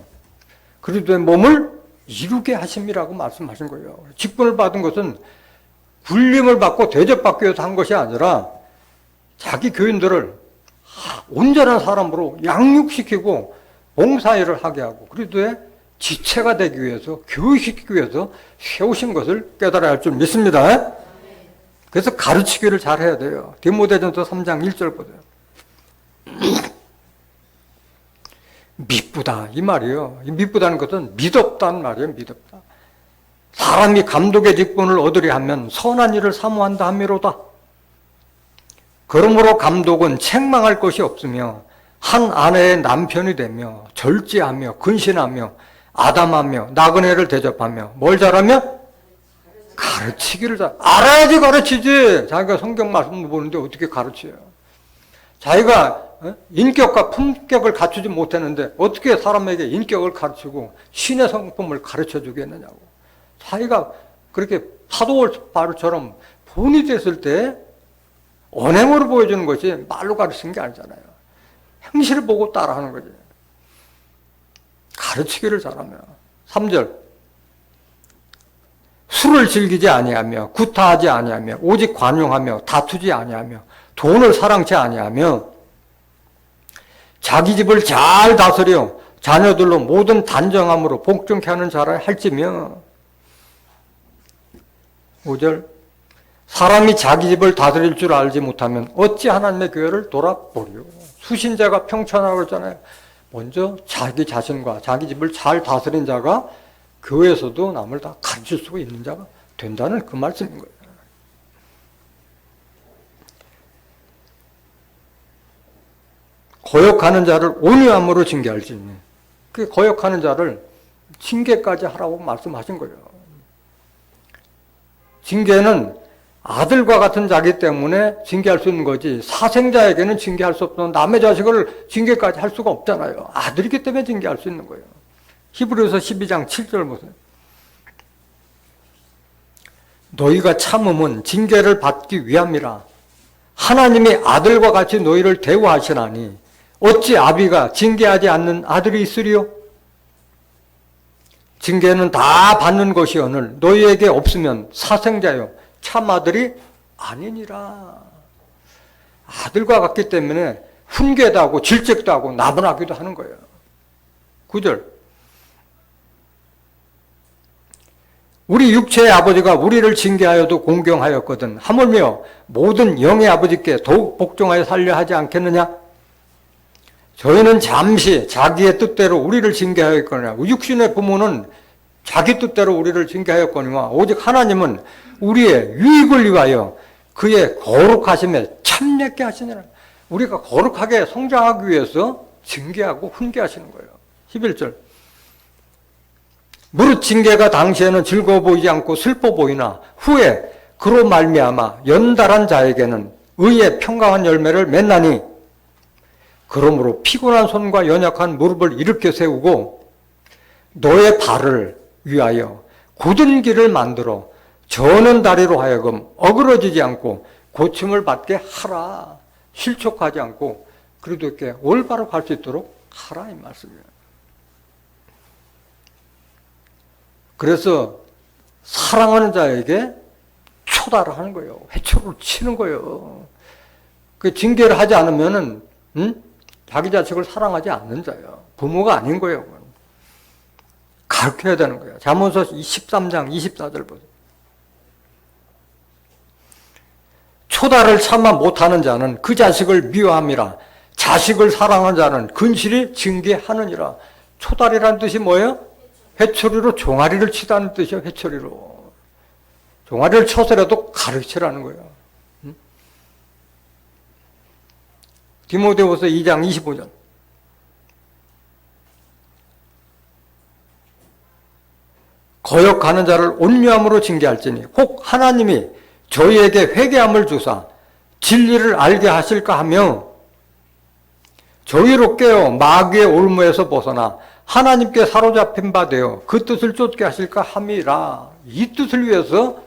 Speaker 1: 그리스도의 몸을 이루게 하심이라고 말씀하신 거예요. 직분을 받은 것은 군림을 받고 대접받기 위해서 한 것이 아니라 자기 교인들을 온전한 사람으로 양육시키고 봉사일을 하게 하고 그리스도의 지체가 되기 위해서, 교육시키기 위해서 세우신 것을 깨달아야 할 줄 믿습니다. 그래서 가르치기를 잘해야 돼요. 디모데전서 3장 1절 보세요. 미쁘다 이 말이에요. 미쁘다는 것은 미덥다는 말이에요. 미덥다. 사람이 감독의 직분을 얻으려 하면 선한 일을 사모한다 함이로다. 그러므로 감독은 책망할 것이 없으며 한 아내의 남편이 되며 절제하며 근신하며 아담하며 나그네를 대접하며 뭘 잘하며? 가르치기를 잘. 알아야지 가르치지. 자기가 성경 말씀 보는데 어떻게 가르쳐요? 자기가 인격과 품격을 갖추지 못했는데 어떻게 사람에게 인격을 가르치고 신의 성품을 가르쳐 주겠느냐고. 자기가 그렇게 사도 바울처럼 본이 됐을 때 언행으로 보여주는 것이 말로 가르치는 게 아니잖아요. 행실을 보고 따라하는 거지. 가르치기를 잘하면. 3절 술을 즐기지 아니하며 구타하지 아니하며 오직 관용하며 다투지 아니하며 돈을 사랑치 아니하며 자기 집을 잘 다스려 자녀들로 모든 단정함으로 복종케 하는 자라 할지며. 5절 사람이 자기 집을 다스릴 줄 알지 못하면 어찌 하나님의 교회를 돌아보리요. 수신자가 평천하라고 그랬잖아요. 먼저 자기 자신과 자기 집을 잘 다스린 자가 교회에서도 남을 다 가르칠 수가 있는 자가 된다는 그 말씀인 거예요. 거역하는 자를 온유함으로 징계할지니. 그 거역하는 자를 징계까지 하라고 말씀하신 거예요. 징계는 아들과 같은 자기 때문에 징계할 수 있는 거지 사생자에게는 징계할 수 없는, 남의 자식을 징계까지 할 수가 없잖아요. 아들이기 때문에 징계할 수 있는 거예요. 히브리서 12장 7절 보세요. 너희가 참음은 징계를 받기 위함이라. 하나님이 아들과 같이 너희를 대우하시나니 어찌 아비가 징계하지 않는 아들이 있으리요? 징계는 다 받는 것이오늘 너희에게 없으면 사생자요 참 아들이 아니니라. 아들과 같기 때문에 훈계도 하고 질책도 하고 나분하기도 하는 거예요. 9절 우리 육체의 아버지가 우리를 징계하여도 공경하였거든 하물며 모든 영의 아버지께 더욱 복종하여 살려 하지 않겠느냐? 저희는 잠시 자기의 뜻대로 우리를 징계하였거니와 육신의 부모는 자기 뜻대로 우리를 징계하였거니와 오직 하나님은 우리의 유익을 위하여 그의 거룩하심에 참여케 하시니라. 우리가 거룩하게 성장하기 위해서 징계하고 훈계하시는 거예요. 11절. 무릇 징계가 당시에는 즐거워 보이지 않고 슬퍼 보이나 후에 그로 말미암아 연달한 자에게는 의의 평강한 열매를 맺나니 그러므로 피곤한 손과 연약한 무릎을 일으켜 세우고 너의 발을 위하여 굳은 길을 만들어 저는 다리로 하여금 어그러지지 않고 고침을 받게 하라. 실족하지 않고 그래도 이렇게 올바로 갈 수 있도록 하라 이 말씀이에요. 그래서 사랑하는 자에게 초달을 하는 거예요. 회초를 치는 거예요. 그 징계를 하지 않으면은 자기 자식을 사랑하지 않는 자예요. 부모가 아닌 거예요. 가르쳐야 되는 거예요. 잠언서 13장 24절 보세요. 초달을 참아 못하는 자는 그 자식을 미워함이라. 자식을 사랑하는 자는 근실히 징계하느니라. 초달이라는 뜻이 뭐예요? 회초리로 종아리를 치다는 뜻이에요. 회초리로. 종아리를 쳐서라도 가르치라는 거예요. 디모데후서 2장 25절. 거역하는 자를 온유함으로 징계할지니 혹 하나님이 저희에게 회개함을 주사 진리를 알게 하실까 하며 저희로 깨어 마귀의 올무에서 벗어나 하나님께 사로잡힌 바 되어 그 뜻을 쫓게 하실까 함이라. 이 뜻을 위해서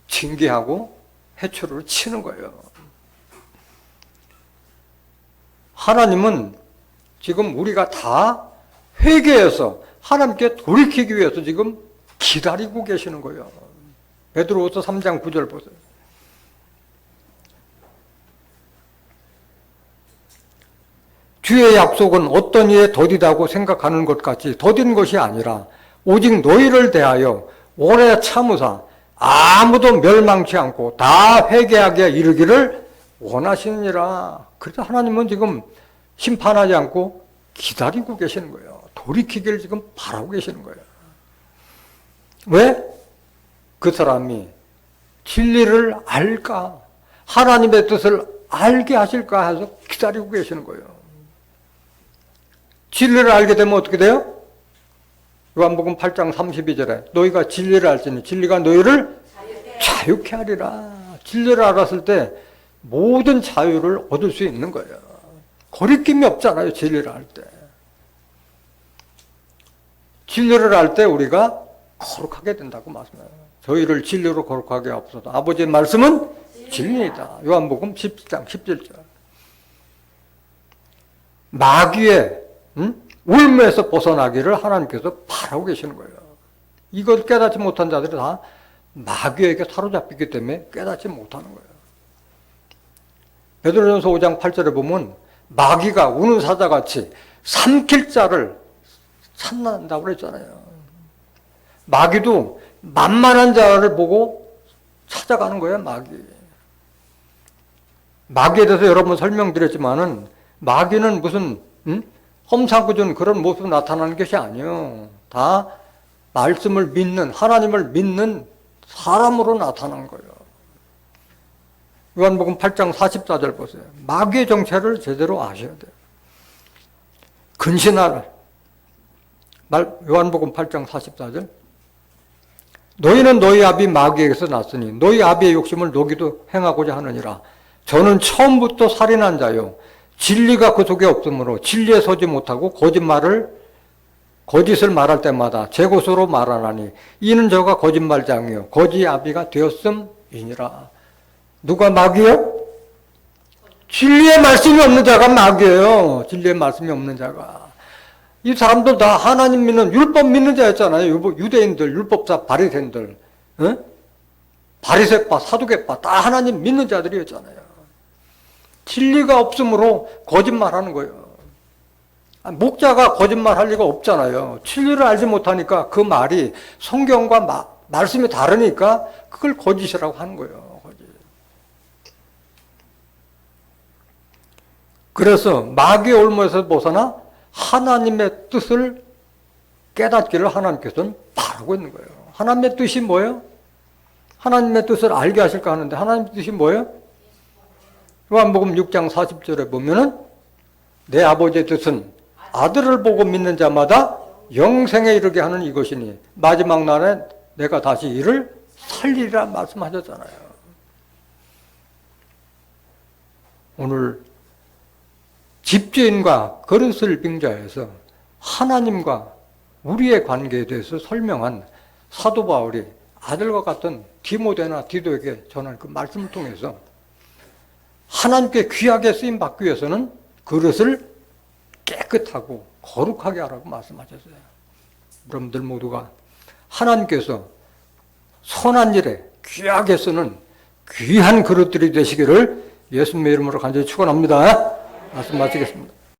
Speaker 1: 징계하고 회초리를 치는 거예요. 하나님은 지금 우리가 다 회개해서 하나님께 돌이키기 위해서 지금 기다리고 계시는 거예요. 베드로후서 3장 9절 보세요. 주의 약속은 어떤 이에 더디다고 생각하는 것 같이 더딘 것이 아니라 오직 너희를 대하여 오래 참으사 아무도 멸망치 않고 다 회개하게 이르기를 원하시느니라. 그래서 하나님은 지금 심판하지 않고 기다리고 계시는 거예요. 돌이키기를 지금 바라고 계시는 거예요. 왜? 그 사람이 진리를 알까? 하나님의 뜻을 알게 하실까 해서 기다리고 계시는 거예요. 진리를 알게 되면 어떻게 돼요? 요한복음 8장 32절에 너희가 진리를 알지니 진리가 너희를 자유케 하리라. 진리를 알았을 때 모든 자유를 얻을 수 있는 거예요. 거리낌이 없잖아요. 진리를 알 때. 진리를 알 때 우리가 거룩하게 된다고 말씀해요. 저희를 진리로 거룩하게 하옵소서. 아버지의 말씀은 진리이다. 요한복음 10장 17절. 마귀의 울무에서 벗어나기를 하나님께서 바라고 계시는 거예요. 이걸 깨닫지 못한 자들이 다 마귀에게 사로잡히기 때문에 깨닫지 못하는 거예요. 베드로전서 5장 8절에 보면 마귀가 우는 사자같이 삼킬 자를 찾는다고 그랬잖아요. 마귀도 만만한 자를 보고 찾아가는 거예요. 마귀에 대해서 여러 번 설명드렸지만은 마귀는 무슨 험상궂은 그런 모습 나타나는 것이 아니에요. 다 말씀을 믿는, 하나님을 믿는 사람으로 나타난 거예요. 요한복음 8장 44절 보세요. 마귀의 정체를 제대로 아셔야 돼요. 근신하라. 요한복음 8장 44절. 너희는 너희 아비 마귀에게서 났으니 너희 아비의 욕심을 너희도 행하고자 하느니라. 저는 처음부터 살인한 자요. 진리가 그 속에 없으므로 진리에 서지 못하고 거짓을 말할 때마다 제 것으로 말하나니 이는 저가 거짓말장이요 거짓 아비가 되었음이니라. 누가 마귀요? 진리의 말씀이 없는 자가 마귀예요. 진리의 말씀이 없는 자가. 이 사람들 다 하나님 믿는 율법 믿는 자였잖아요. 유대인들, 율법사, 바리새인들, 바리새파, 사두개파 다 하나님 믿는 자들이었잖아요. 진리가 없으므로 거짓말하는 거예요. 목자가 거짓말할 리가 없잖아요. 진리를 알지 못하니까 그 말이 성경과 말씀이 다르니까 그걸 거짓이라고 하는 거예요. 거짓. 그래서 마귀의 올무에서 벗어나 하나님의 뜻을 깨닫기를 하나님께서는 바라고 있는 거예요. 하나님의 뜻이 뭐예요? 하나님의 뜻을 알게 하실까 하는데 하나님의 뜻이 뭐예요? 요한복음 6장 40절에 보면은 내 아버지의 뜻은 아들을 보고 믿는 자마다 영생에 이르게 하는 이것이니 마지막 날에 내가 다시 이를 살리리라 말씀하셨잖아요. 오늘 집주인과 그릇을 빙자해서 하나님과 우리의 관계에 대해서 설명한 사도 바울이 아들과 같은 디모데나 디도에게 전한 그 말씀을 통해서 하나님께 귀하게 쓰임받기 위해서는 그릇을 깨끗하고 거룩하게 하라고 말씀하셨어요. 여러분들 모두가 하나님께서 선한 일에 귀하게 쓰는 귀한 그릇들이 되시기를 예수님의 이름으로 간절히 축원합니다. 말씀 마치겠습니다.